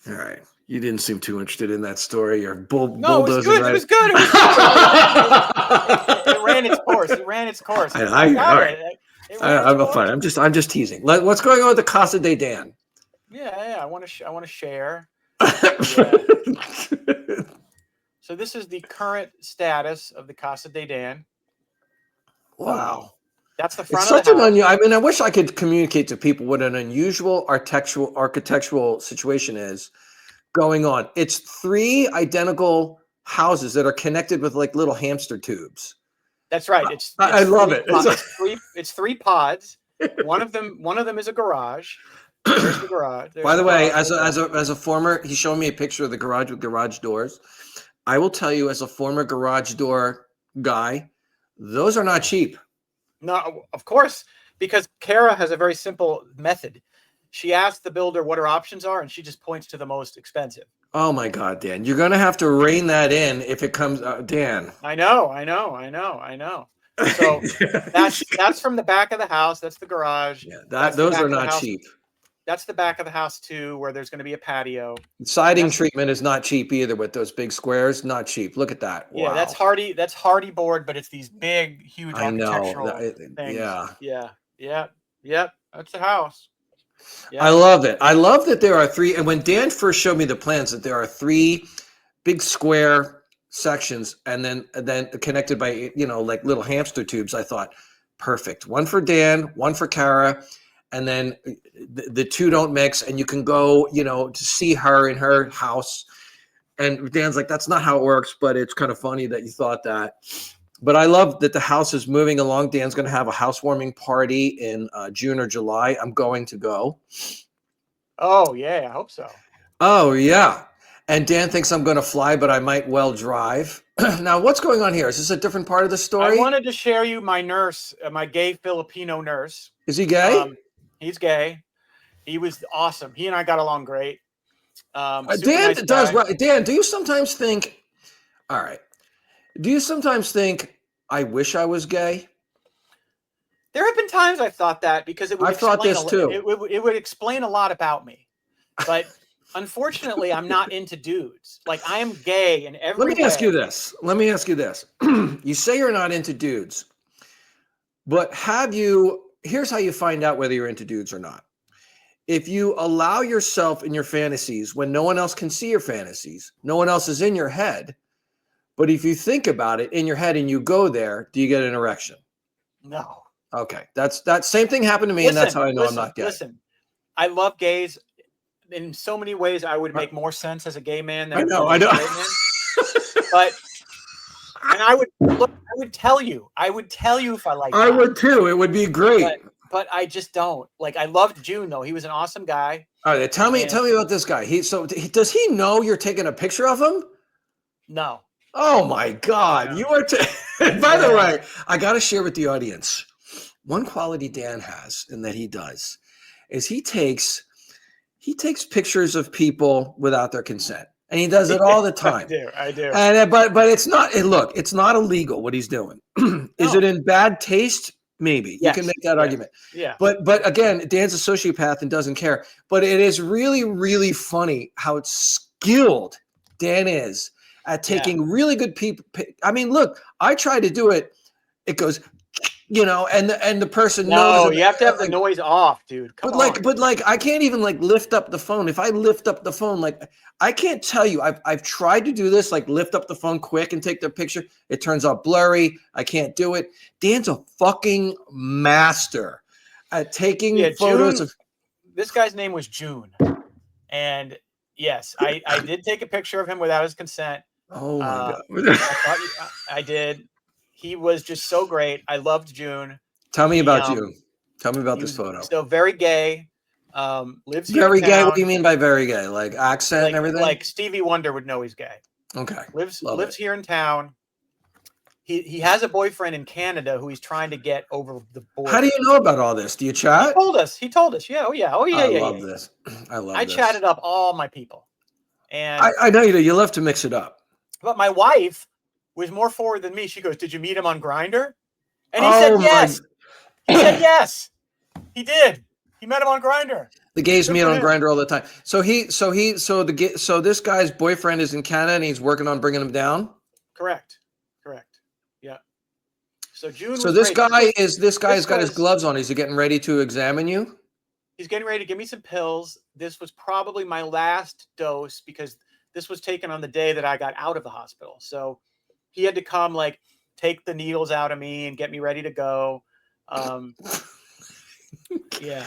All right. You didn't seem too interested in that story. You're bulldozing. No, it was good. Right? It was good. It ran its course. I'm fine. I'm just teasing. What's going on with the Casa de Dan? Yeah. I want to share. So this is the current status of the Casa de Dan. Wow. That's the front it's of such the house. I mean, I wish I could communicate to people what an unusual architectural situation is going on. It's 3 identical houses that are connected with like little hamster tubes. That's right. I love it. It's 3 pods. One of them is a garage. There's the garage. By the way, as a former, he showed me a picture of the garage with garage doors. I will tell you, as a former garage door guy, those are not cheap. No, of course, because Kara has a very simple method. she asked the builder what her options are, and she just points to the most expensive. Oh my God, Dan, you're gonna have to rein that in if it comes, Dan. I know. So that's from the back of the house. That's the garage. Yeah, those are not cheap. That's the back of the house too, where there's going to be a patio. Siding treatment is not cheap either with those big squares. Not cheap. Look at that. Wow. Yeah, that's hardy. That's hardy board, but it's these big, huge architectural things. Yeah. That's the house. Yeah. I love it. I love that there are 3. And when Dan first showed me the plans, that there are 3 big square sections, and then connected by like little hamster tubes. I thought, perfect. One for Dan, one for Kara. And then the 2 don't mix, and you can go, to see her in her house. And Dan's like, that's not how it works, but it's kind of funny that you thought that. But I love that the house is moving along. Dan's going to have a housewarming party in June or July. I'm going to go. Oh, yeah, I hope so. Oh, yeah. And Dan thinks I'm going to fly, but I might well drive. Now, what's going on here? Is this a different part of the story? I wanted to share you my nurse, my gay Filipino nurse. Is he gay? He's gay. He was awesome. He and I got along great. Dan does. Right. Dan, do you sometimes think? All right. Do you sometimes think I wish I was gay? There have been times I've thought that, because it would. I've thought this too. It would explain a lot about me, but unfortunately, I'm not into dudes. Like, I am gay in every way. Let me ask you this. You say you're not into dudes, but have you? Here's how you find out whether you're into dudes or not. If you allow yourself in your fantasies when no one else can see your fantasies, no one else is in your head, but if you think about it in your head and you go there, do you get an erection? No. Okay. That same thing happened to me, and that's how I know I'm not gay. Listen, I love gays. In so many ways, I would make more sense as a gay man than I know. a straight man. But I would tell you if I liked that. I would too. It would be great. But I just don't. Like, I loved June though. He was an awesome guy. All right, tell me about this guy. Does he know you're taking a picture of him? No. Oh my God. Yeah. You are by the way, I got to share with the audience. One quality Dan has, and that he does, is he takes pictures of people without their consent. And he does it all the time. I do. And but it's not. Look, it's not illegal what he's doing. Is it in bad taste? Maybe. Yes. You can make that argument. Yeah. But again, Dan's a sociopath and doesn't care. But it is really, really funny how skilled Dan is at taking really good people. I mean, look, I try to do it. It goes, and the person knows. No, you have to have the noise off, dude. Come on. But I can't even lift up the phone. If I lift up the phone, I can't tell you. I've tried to do this, lift up the phone quick and take the picture. It turns out blurry. I can't do it. Dan's a fucking master at taking photos of. This guy's name was June, and yes, I did take a picture of him without his consent. Oh my God! I did. He was just so great. I loved June. Tell me about June. Tell me about this photo. So very gay. Lives here. Very gay. What do you mean by very gay? Like accent and everything? Like Stevie Wonder would know he's gay. Okay. Lives here in town. He has a boyfriend in Canada who he's trying to get over the border. How do you know about all this? Do you chat? He told us. Yeah. Oh yeah. I love this. I chatted up all my people. And I know you do. You love to mix it up. But my wife was more forward than me. She goes, "Did you meet him on Grindr?" And he said yes. He said yes. He did. He met him on Grindr. The gays meet on Grindr all the time. So this guy's boyfriend is in Canada and he's working on bringing him down. Correct. Yeah. So June. So this guy's got his gloves on. Is he getting ready to examine you? He's getting ready to give me some pills. This was probably my last dose because this was taken on the day that I got out of the hospital. So he had to come take the needles out of me and get me ready to go. Yeah.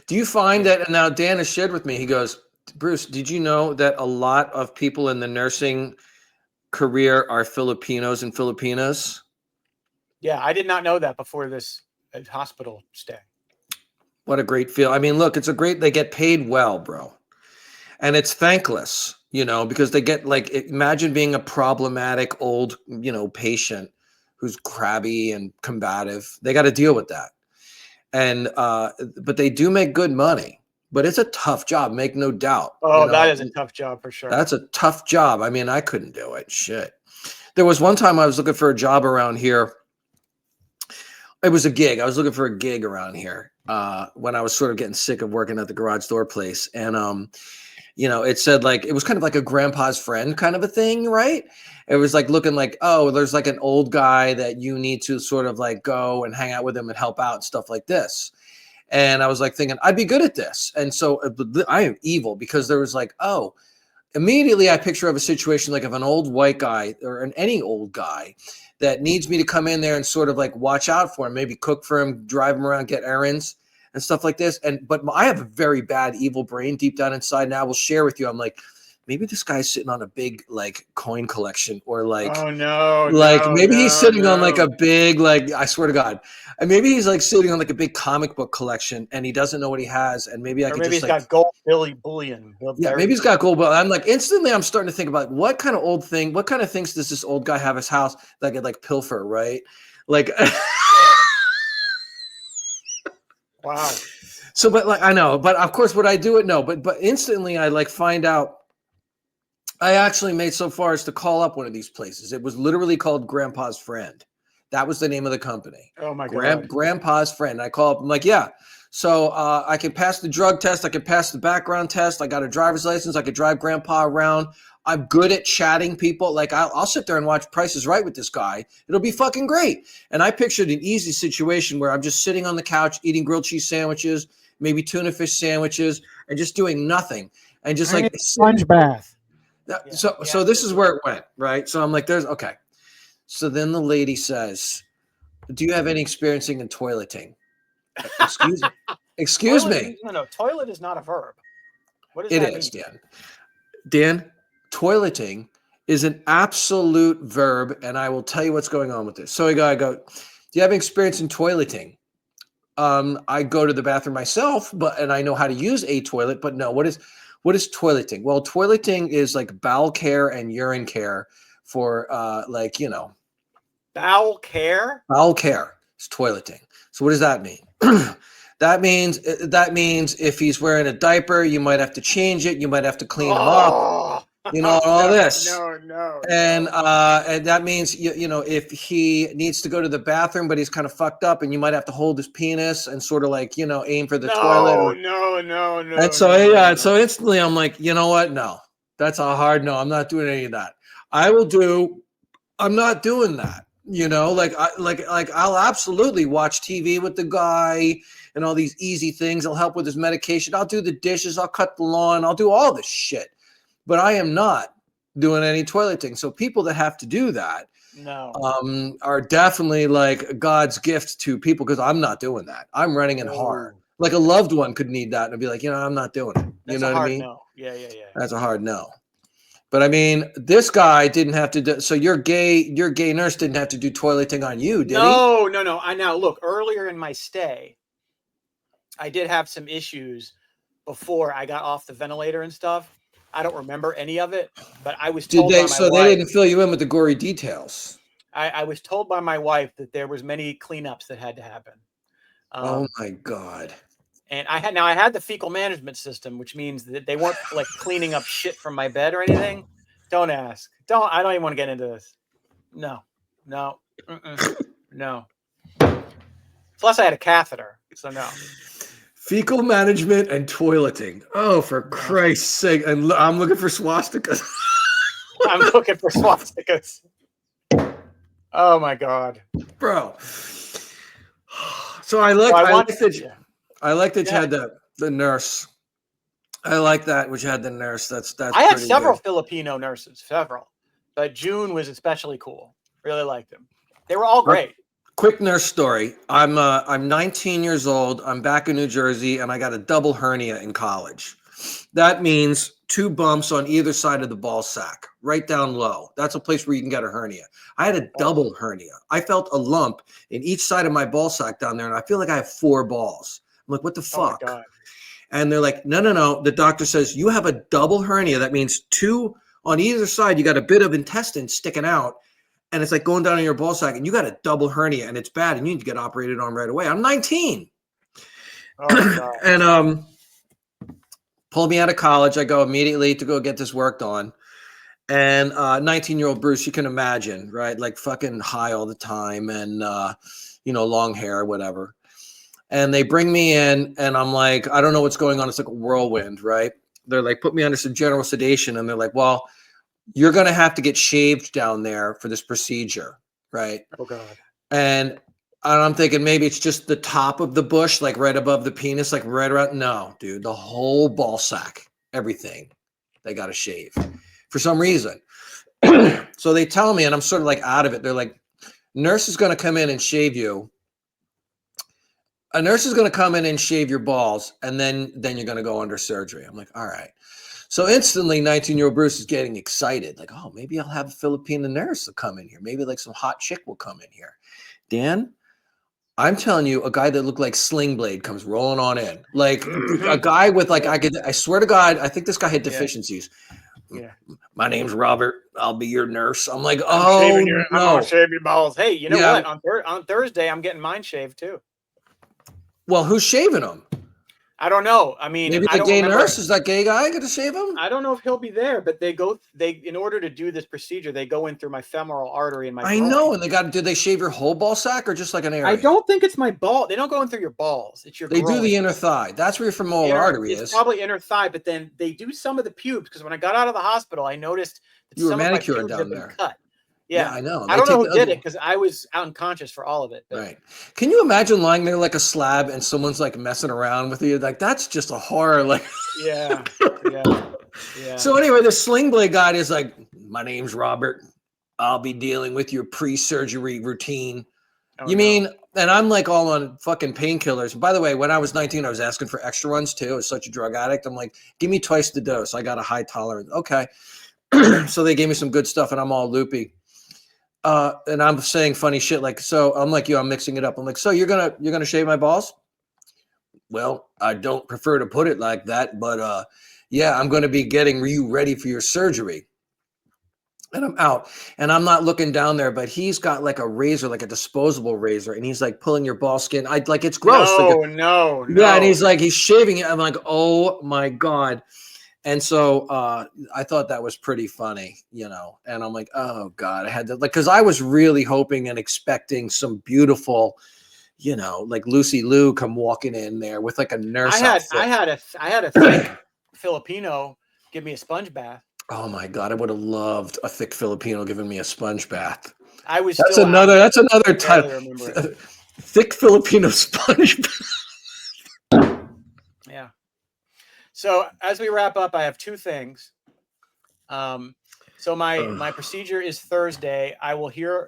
Do you find that, and now Dan has shared with me, he goes, Bruce, did you know that a lot of people in the nursing career are Filipinos and Filipinas? Yeah, I did not know that before this hospital stay. What a great feel. I mean, look, they get paid well, bro. And it's thankless, because they get imagine being a problematic old, patient who's crabby and combative. They got to deal with that. And, but they do make good money. but it's a tough job, make no doubt. Oh, that is a tough job for sure. That's a tough job. I mean, I couldn't do it. Shit. There was one time I was looking for a job around here. It was a gig. I was looking for a gig around here when I was sort of getting sick of working at the garage door place. And, it said like, it was kind of like a grandpa's friend kind of a thing, right? It was like looking like, oh, there's like an old guy that you need to sort of like go and hang out with him and help out and stuff like this. And I was like thinking, I'd be good at this. And so I am evil because there was like, oh, immediately I picture of a situation like of an old white guy or any old guy that needs me to come in there and sort of like watch out for him, maybe cook for him, drive him around, get errands and stuff like this. But I have a very bad evil brain deep down inside. Now I will share with you. I'm like, maybe this guy's sitting on a big like coin collection or like, oh no, like maybe he's sitting on like a big, like, I swear to God, and maybe he's like sitting on like a big comic book collection and he doesn't know what he has. And maybe I could maybe just he's like, got gold bullion. Yeah, maybe he's got gold, but I'm like instantly I'm starting to think about what kind of things does this old guy have his house that could like pilfer, right? Like, wow. So, but like, I know, but of course, would I do it? No, but instantly I like find out. I actually made so far as to call up one of these places. It was literally called Grandpa's Friend. That was the name of the company. Oh my God. Grandpa's Friend. I call up. I'm like, yeah. So I can pass the drug test. I can pass the background test. I got a driver's license. I could drive Grandpa around. I'm good at chatting people. Like I'll sit there and watch Price is Right with this guy. It'll be fucking great. And I pictured an easy situation where I'm just sitting on the couch eating grilled cheese sandwiches, maybe tuna fish sandwiches, and just doing nothing. And just like sponge bath. So this is where it went, right? So I'm like, okay. So then the lady says, do you have any experiencing in toileting? Excuse me. No, toilet is not a verb. What does that mean? It is, Dan. Dan, toileting is an absolute verb, and I will tell you what's going on with this. So I go, do you have experience in toileting? I go to the bathroom myself, and I know how to use a toilet, but no, what is toileting? Well, toileting is like bowel care and urine care for bowel care? Bowel care is toileting. So what does that mean? That means if he's wearing a diaper, you might have to change it. You might have to clean him up. All this. No. And that means if he needs to go to the bathroom, but he's kind of fucked up, and you might have to hold his penis and sort of like aim for the toilet. No. And so instantly I'm like, you know what? No, that's a hard no. I'm not doing any of that. I'm not doing that. I'll absolutely watch TV with the guy and all these easy things. I'll help with his medication. I'll do the dishes. I'll cut the lawn. I'll do all this shit. But I am not doing any toileting. So people that have to do that are definitely like God's gift to people, because I'm not doing that. I'm running in hard. Like a loved one could need that and be like, I'm not doing it. That's what I mean? No. Yeah. That's a hard no. But I mean, this guy didn't have to do. So your gay nurse didn't have to do toileting on you, did he? No. I now look, earlier in my stay, I did have some issues before I got off the ventilator and stuff. I don't remember any of it, but I was told by my wife. So they didn't fill you in with the gory details. I was told by my wife that there was many cleanups that had to happen. Oh my God. And I had the fecal management system, which means that they weren't like cleaning up shit from my bed or anything. Don't ask. I don't even want to get into this. No. Plus I had a catheter, so no. Fecal management and toileting. Oh, for Christ's sake. And I'm looking for swastikas. I'm looking for swastikas. Oh my God. Bro. So I like that you had the nurse. I like that which had the nurse. That's I had several Filipino nurses, but June was especially cool. Really liked them. They were all great. Quick nurse story. I'm 19 years old. I'm back in New Jersey, and I got a double hernia in college. That means 2 bumps on either side of the ball sack, right down low. That's a place where you can get a hernia. I had a double hernia. I felt a lump in each side of my ball sack down there, and I feel like I have 4 balls. I'm like, what the fuck? Oh my God. And they're like, no. The doctor says, you have a double hernia. That means 2 on either side. You got a bit of intestine sticking out, and it's like going down in your ball sack, and you got a double hernia, and it's bad, and you need to get operated on right away. I'm 19. Oh my God. And Pulled me out of college. I go immediately to go get this worked on. And 19-year-old Bruce, you can imagine, right? Like fucking high all the time and, long hair, whatever. And they bring me in and I'm like, I don't know what's going on. It's like a whirlwind, right? They're like, put me under some general sedation. And they're like, well, you're going to have to get shaved down there for this procedure, right? Oh, God. And I'm thinking maybe it's just the top of the bush, like right above the penis, like right around. No, dude, the whole ball sack, everything. They got to shave for some reason. So they tell me, and I'm sort of like out of it. They're like, nurse is going to come in and shave you. A nurse is going to come in and shave your balls, and then you're going to go under surgery. I'm like, all right. So instantly, 19-year-old Bruce is getting excited. Like, oh, maybe I'll have a Filipino nurse to come in here. Maybe like some hot chick will come in here. Dan, I'm telling you, a guy that looked like Sling Blade comes rolling on in. Like a guy with like, I swear to God, I think this guy had deficiencies. Yeah. My name's Robert. I'll be your nurse. I'm like, I'm no. gonna shave your balls. Hey, you know Yeah. what? On Thursday, I'm getting mine shaved too. Well, who's shaving them? I don't know. I mean, maybe the gay nurse is that gay guy going to shave him? I don't know if he'll be there, but they in order to do this procedure, they go in through my femoral artery in my groin. I know, and did they shave your whole ball sack or just like an area? I don't think it's my ball. They don't go in through your balls. It's your They groin. do the inner thigh. That's where your femoral artery is. It's probably inner thigh, but then they do some of the pubes because when I got out of the hospital, I noticed that you were some manicured of my pubes down had there. been cut. Yeah, I know. I don't know who did it because I was unconscious for all of it. But. Right. Can you imagine lying there like a slab and someone's like messing around with you? Like that's just a horror. Like yeah. So anyway, the Sling Blade guy is like, my name's Robert. I'll be dealing with your pre-surgery routine. And I'm like all on fucking painkillers. By the way, when I was 19, I was asking for extra ones too. I was such a drug addict. I'm like, give me twice the dose. I got a high tolerance. Okay. So they gave me some good stuff and I'm all loopy. And I'm saying funny shit like, so I'm like, I'm mixing it up. I'm like, so you're gonna shave my balls? Well, I don't prefer to put it like that, but yeah, I'm gonna be getting you ready for your surgery. And I'm out, and I'm not looking down there, but he's got like a razor, like a disposable razor, and he's like pulling your ball skin. It's gross. No. Yeah, and he's shaving it. I'm like, oh my God. And so I thought that was pretty funny, and I'm like, oh God, I had to because I was really hoping and expecting some beautiful, like Lucy Liu come walking in there with like a nurse outfit. I had a thick Filipino give me a sponge bath. Oh my God, I would have loved a thick Filipino giving me a sponge bath. That's another type. Thick Filipino sponge bath. Yeah. So as we wrap up, I have two things. So my procedure is Thursday.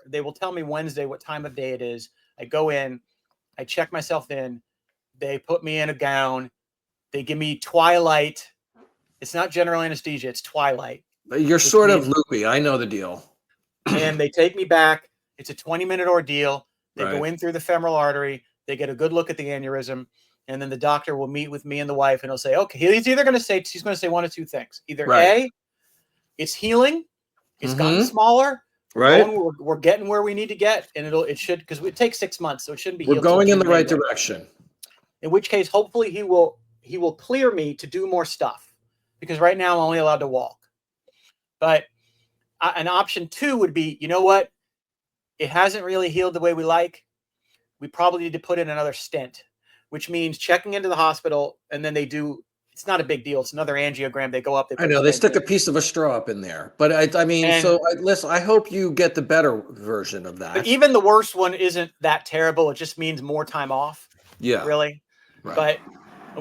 They will tell me Wednesday what time of day it is. I go in, I check myself in. They put me in a gown. They give me Twilight. It's not general anesthesia. It's Twilight. You're sort of loopy. I know the deal. And they take me back. It's a 20-minute ordeal. They go in through the femoral artery. They get a good look at the aneurysm. And then the doctor will meet with me and the wife, and he'll say, okay, he's going to say one of two things. Either A, it's healing. It's gotten smaller. Right. We're getting where we need to get. And it should, because it takes 6 months. So it shouldn't be We're going in the right direction. In which case, hopefully he will clear me to do more stuff because right now I'm only allowed to walk. But an option 2 would be, you know what? It hasn't really healed the way we like. We probably need to put in another stent, which means checking into the hospital, and then it's not a big deal. It's another angiogram. They go up. I know they stick a piece of a straw up in there, but listen, I hope you get the better version of that. But even the worst one isn't that terrible. It just means more time off. Yeah. Really. Right. But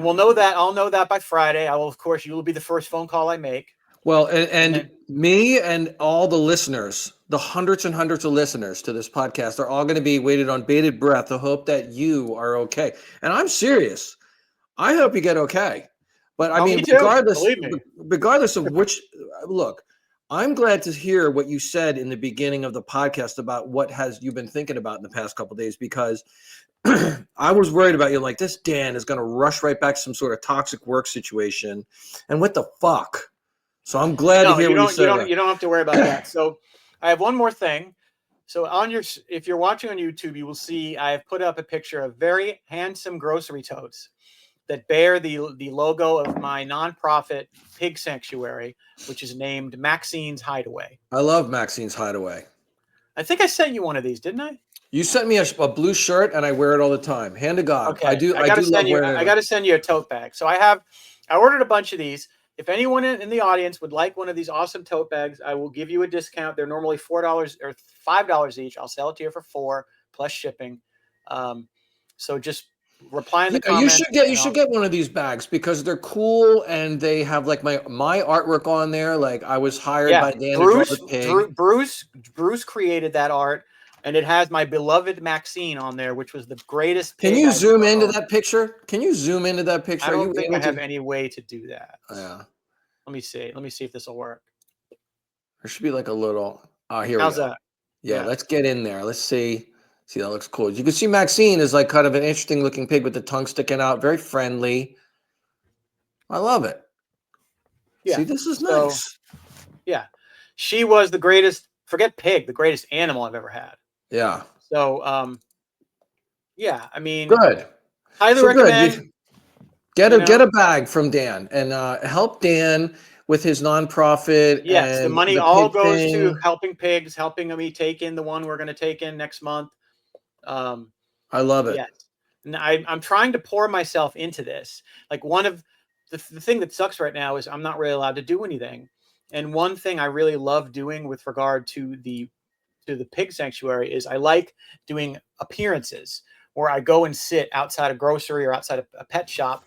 we'll know that. I'll know that by Friday. You will be the first phone call I make. Well, and me and all the listeners, the hundreds and hundreds of listeners to this podcast are all going to be waited on bated breath to hope that you are okay. And I'm serious. I hope you get okay. But I mean, regardless of which, look, I'm glad to hear what you said in the beginning of the podcast about what you've been thinking about in the past couple of days, because I was worried about you. Like, this Dan is going to rush right back to some sort of toxic work situation. And what the fuck? So I'm glad to hear what you said. You don't have to worry about that. So I have one more thing. So if you're watching on YouTube, you will see I have put up a picture of very handsome grocery totes. that bear the logo of my nonprofit pig sanctuary, which is named Maxine's Hideaway. I love Maxine's Hideaway. I think I sent you one of these, didn't I? You sent me a blue shirt, and I wear it all the time. Hand to God. Okay. I do love wearing it. I got to send you a tote bag. So I ordered a bunch of these. If anyone in the audience would like one of these awesome tote bags, I will give you a discount. They're normally $4 or $5 each. I'll sell it to you for $4 plus shipping. So just reply in the comments. You should get one of these bags because they're cool and they have like my artwork on there. Like I was hired by Dan to draw the pig. Bruce created that art, and it has my beloved Maxine on there, which was the greatest. Can you zoom into that picture? Can you zoom into that picture? I don't think I have any way to do that. Yeah. Let me see. Let me see if this will work. There should be like a little. Oh, here How's we go. that? Yeah, let's get in there. Let's see. See, that looks cool. You can see Maxine is like kind of an interesting looking pig with the tongue sticking out. Very friendly. I love it. Yeah. See, this is nice. Yeah. She was the greatest, forget pig, the greatest animal I've ever had. Yeah. So, yeah, I mean, good. Highly recommend. Get a bag from Dan and help Dan with his nonprofit. Yes, the money all goes to helping pigs, helping me take in the one we're going to take in next month. I love it. Yes, and I'm trying to pour myself into this. Like one of the thing that sucks right now is I'm not really allowed to do anything. And one thing I really love doing with regard to the pig sanctuary is I like doing appearances where I go and sit outside a grocery or outside a pet shop.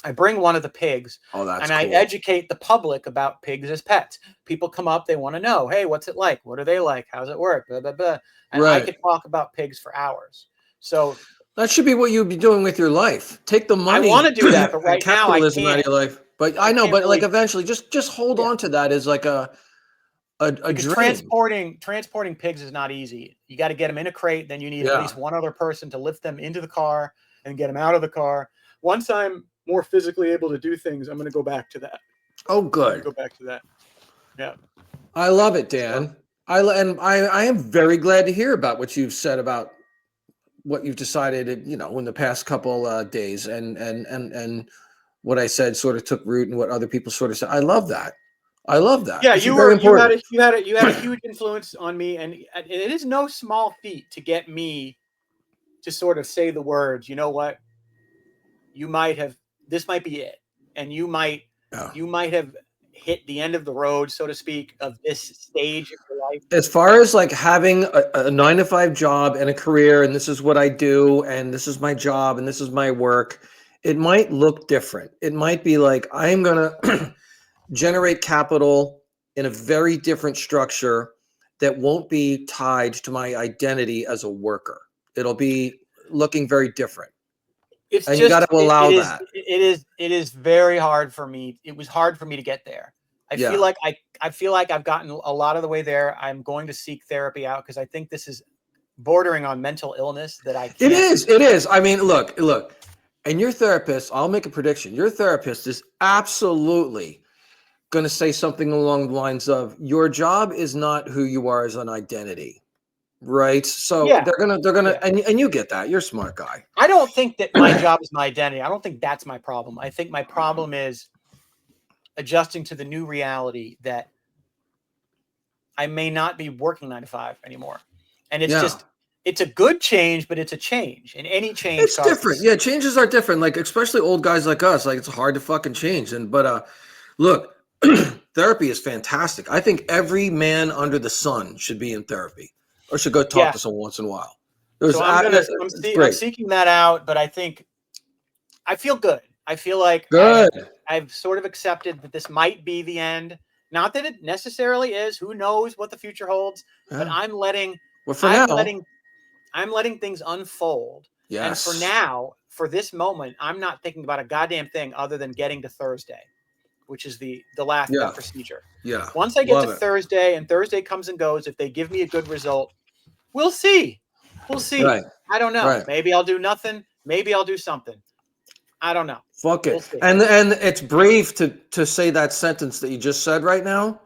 I bring one of the pigs and I educate the public about pigs as pets. People come up, they want to know, hey, what's it like? What are they like? How's it work? Blah, blah, blah. And I could talk about pigs for hours. So that should be what you'd be doing with your life. Take the money. I want to do that, but right now I can't. Out of your life. But I know, but like eventually just hold on to that as like a dream. Transporting pigs is not easy. You got to get them in a crate. Then you need at least one other person to lift them into the car and get them out of the car. Once I'm more physically able to do things, I'm going to go back to that. Oh, good. Go back to that. Yeah. I love it, Dan. I am very glad to hear about what you've said about what you've decided, you know, in the past couple days, and what I said sort of took root, and what other people sort of said. I love that. I love that. Yeah, you had a huge influence on me, and it is no small feat to get me to sort of say the words, you know what, this might be it, and you might have hit the end of the road, so to speak, of this stage of your life. As far as like having a 9-to-5 job and a career, and this is what I do, and this is my job, and this is my work, it might look different. It might be like I'm gonna generate capital in a very different structure that won't be tied to my identity as a worker. It'll be looking very different. You got to allow that. It is very hard for me. It was hard for me to get there. I feel like I've gotten a lot of the way there. I'm going to seek therapy out because I think this is bordering on mental illness that I can't. It is. I mean, look. And your therapist, I'll make a prediction. Your therapist is absolutely going to say something along the lines of, your job is not who you are as an identity. Right. So they're gonna, and you get that. You're a smart guy. I don't think that my job is my identity. I don't think that's my problem. I think my problem is adjusting to the new reality that I may not be working 9 to 5 anymore. And it's it's a good change, but it's a change, and any change. It's different. Yeah. Changes are different. Like, especially old guys like us, like it's hard to fucking change. But look, therapy is fantastic. I think every man under the sun should be in therapy. Or should go talk to someone once in a while. So I'm seeking that out, but I think I feel good. I feel like I've sort of accepted that this might be the end. Not that it necessarily is. Who knows what the future holds? Yeah. But I'm letting things unfold. Yes. And for now, for this moment, I'm not thinking about a goddamn thing other than getting to Thursday, which is the last procedure. Yeah. Once I get to Thursday, and Thursday comes and goes, if they give me a good result, we'll see. We'll see. Right. I don't know. Right. Maybe I'll do nothing. Maybe I'll do something. I don't know. Fuck it. And it's brave to say that sentence that you just said right now.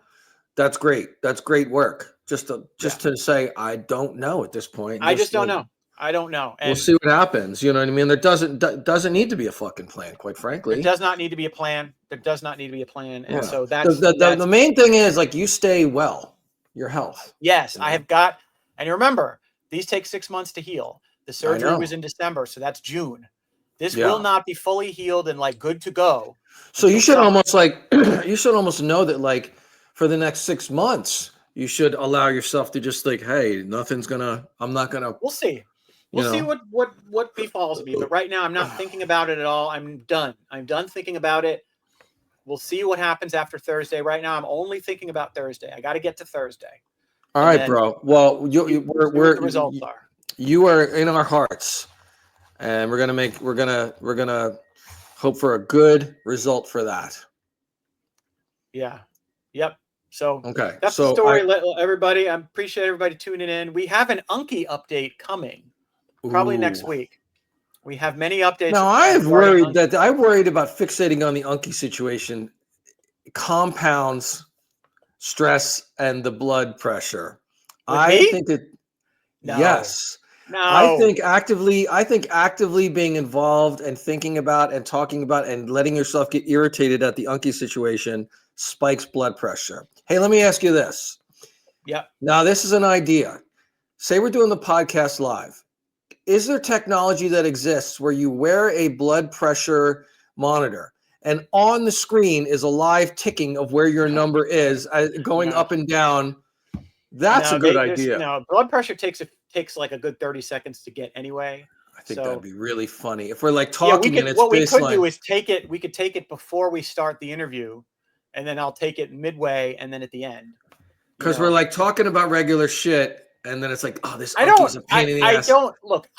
That's great. That's great work. Just to say, I don't know at this point. I just don't know. I don't know. And we'll see what happens. You know what I mean? There doesn't need to be a fucking plan, quite frankly. There does not need to be a plan. There does not need to be a plan. And so that's the main thing is like you stay well, your health. Yes, I have got, and you remember, these take 6 months to heal. The surgery was in December, so that's June. This will not be fully healed and like good to go. So you should almost know that like for the next 6 months, you should allow yourself to just like, hey, I'm not gonna. We'll see. We'll see what befalls me. But right now, I'm not thinking about it at all. I'm done. I'm done thinking about it. We'll see what happens after Thursday. Right now, I'm only thinking about Thursday. I got to get to Thursday. All right, bro. Well, the results are. You are in our hearts, and we're gonna hope for a good result for that. Yeah. Yep. So okay, that's the story. Everybody, I appreciate everybody tuning in. We have an Unky update coming, probably next week. We have many updates. Now I'm worried about fixating on the Unky situation. Compounds stress and the blood pressure. Yes. No. I think actively being involved and thinking about and talking about and letting yourself get irritated at the Unky situation spikes blood pressure. Hey, let me ask you this. Yeah. Now, this is an idea. Say we're doing the podcast live. Is there technology that exists where you wear a blood pressure monitor and on the screen is a live ticking of where your number is going up and down? That's a good idea. No, blood pressure takes like a good 30 seconds to get anyway. I think that'd be really funny if we're like talking and it's what we could do is take it. We could take it before we start the interview, and then I'll take it midway and then at the end. Because we're like talking about regular shit, and then it's like, oh, this is a pain in the ass.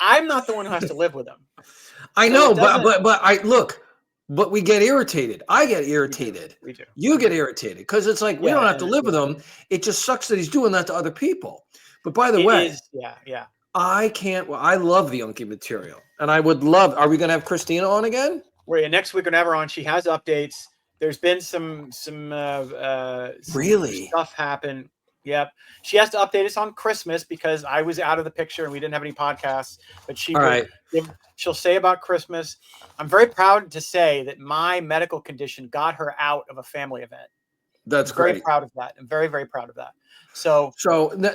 I'm not the one who has to live with them. I know, but we get irritated. I get irritated. We do. You get irritated because it's like we don't have to live with him. It just sucks that he's doing that to other people. But by the way, I love the Unky material, and I would love. Are we going to have Christina on again? Next week or never on. She has updates. There's been some really stuff happen. Yep. She has to update us on Christmas because I was out of the picture and we didn't have any podcasts. But she'll say about Christmas. I'm very proud to say that my medical condition got her out of a family event. That's great. Very proud of that. I'm very, very proud of that. So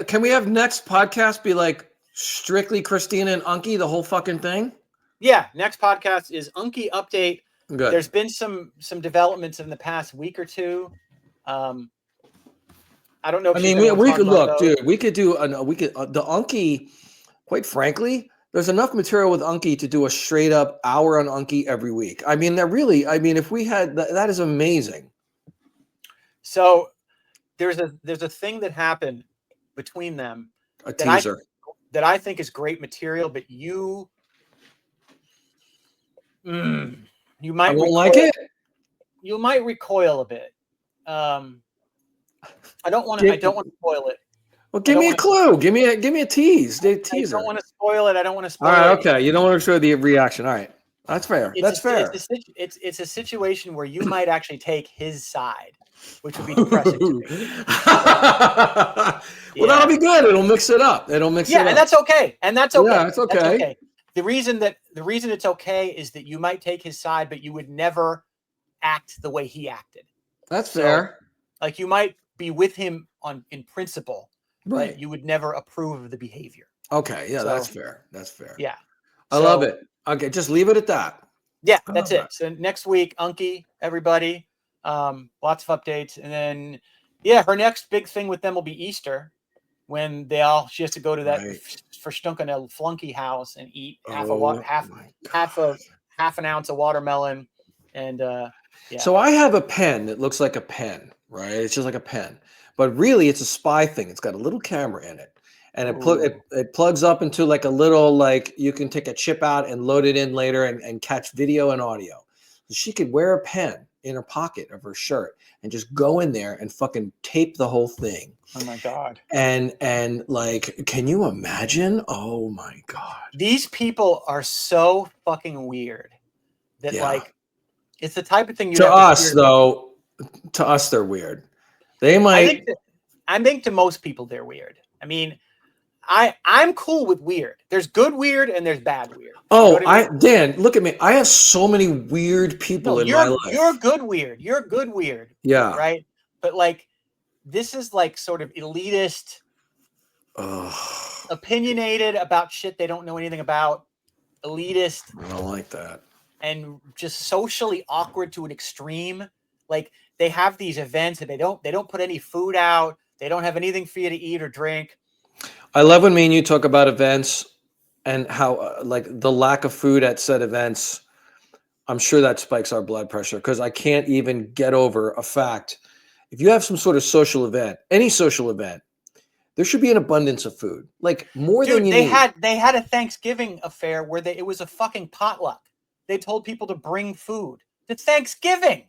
can we have next podcast be like strictly Christina and Unky, the whole fucking thing? Yeah. Next podcast is Unky update. Good. There's been some developments in the past week or two. I don't know. I mean, we could look, dude. We could do the Unky. Quite frankly, there's enough material with Unky to do a straight up hour on Unky every week. I mean, if we had that is amazing. So there's a thing that happened between them. A teaser that I think is great material, but you might won't like it. You might recoil a bit. I don't want to spoil it. Well, give me a clue. Give me a tease. I don't want to spoil it. I don't want to spoil it. All right, it. okay. You don't want to show the reaction. All right. That's fair. That's fair. It's a situation where you might actually take his side, which would be depressing to me. Well, that'll be good. It'll mix it up. And that's okay. Yeah, it's okay. That's okay. The reason it's okay is that you might take his side, but you would never act the way he acted. That's fair. Like you might be with him in principle, right? But you would never approve of the behavior. Okay, yeah, that's fair. That's fair. Yeah, I love it. Okay, just leave it at that. Yeah, that's it. So next week, Unky, everybody, lots of updates, and then her next big thing with them will be Easter, when she has to go to that verstunken flunky house and eat half an ounce of watermelon, and So I have a pen that looks like a pen. Right, it's just like a pen, but really it's a spy thing. It's got a little camera in it, and it plugs up into like a little you can take a chip out and load it in later and catch video and audio. So she could wear a pen in her pocket of her shirt and just go in there and fucking tape the whole thing. Oh my god! And can you imagine? Oh my god! These people are so fucking weird that it's the type of thing you to us though. To us, they're weird. They might. I think to most people they're weird. I mean, I'm cool with weird. There's good weird and there's bad weird. Oh, you know I mean? Dan, look at me. I have so many weird people in my life. You're good weird. You're good weird. Yeah. Right. But like, this is like sort of elitist, opinionated about shit they don't know anything about. Elitist. I don't like that. And just socially awkward to an extreme. Like, they have these events and they don't put any food out. They don't have anything for you to eat or drink. I love when me and you talk about events and how like the lack of food at said events. I'm sure that spikes our blood pressure because I can't even get over a fact. If you have some sort of social event, any social event, there should be an abundance of food, like more than you need. They had a Thanksgiving affair where it was a fucking potluck. They told people to bring food. It's Thanksgiving.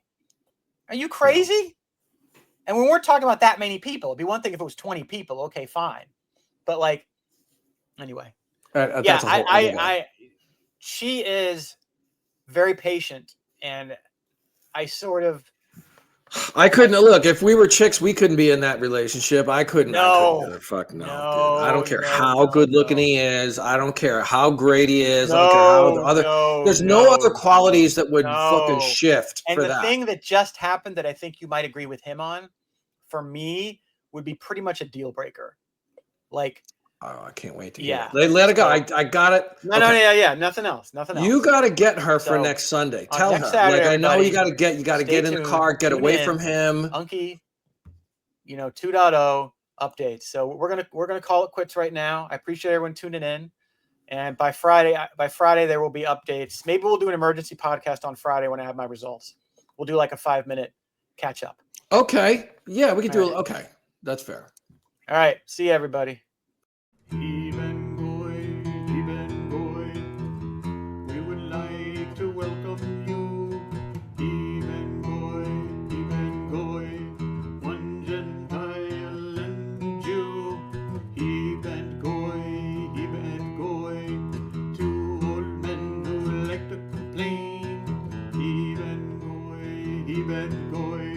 Are you crazy? Yeah. And we weren't talking about that many people. It'd be one thing if it was 20 people. Okay, fine. But like, anyway. She is very patient, and I couldn't look. If we were chicks, we couldn't be in that relationship. I couldn't. No, dude. I don't care how good looking he is. I don't care how great he is. I don't care how the other. There's no other qualities that would fucking shift. And the thing that just happened that I think you might agree with him on, for me, would be pretty much a deal breaker. Like. Oh, I can't wait to hear it. Let it go. I got it. No, nothing else. You got to get her for next Sunday. Tell her. Saturday, like I know you got to get in the car, get away from him. Unky, 2.0 updates. So we're gonna call it quits right now. I appreciate everyone tuning in, and by Friday there will be updates. Maybe we'll do an emergency podcast on Friday when I have my results. We'll do like a 5-minute catch up. Okay. Yeah, we can do it. Okay, that's fair. All right. See you, everybody. Heeb Goy, we would like to welcome you. Heeb Goy, one Gentile and Jew. Heeb Goy, two old men who like to complain. Heeb Goy.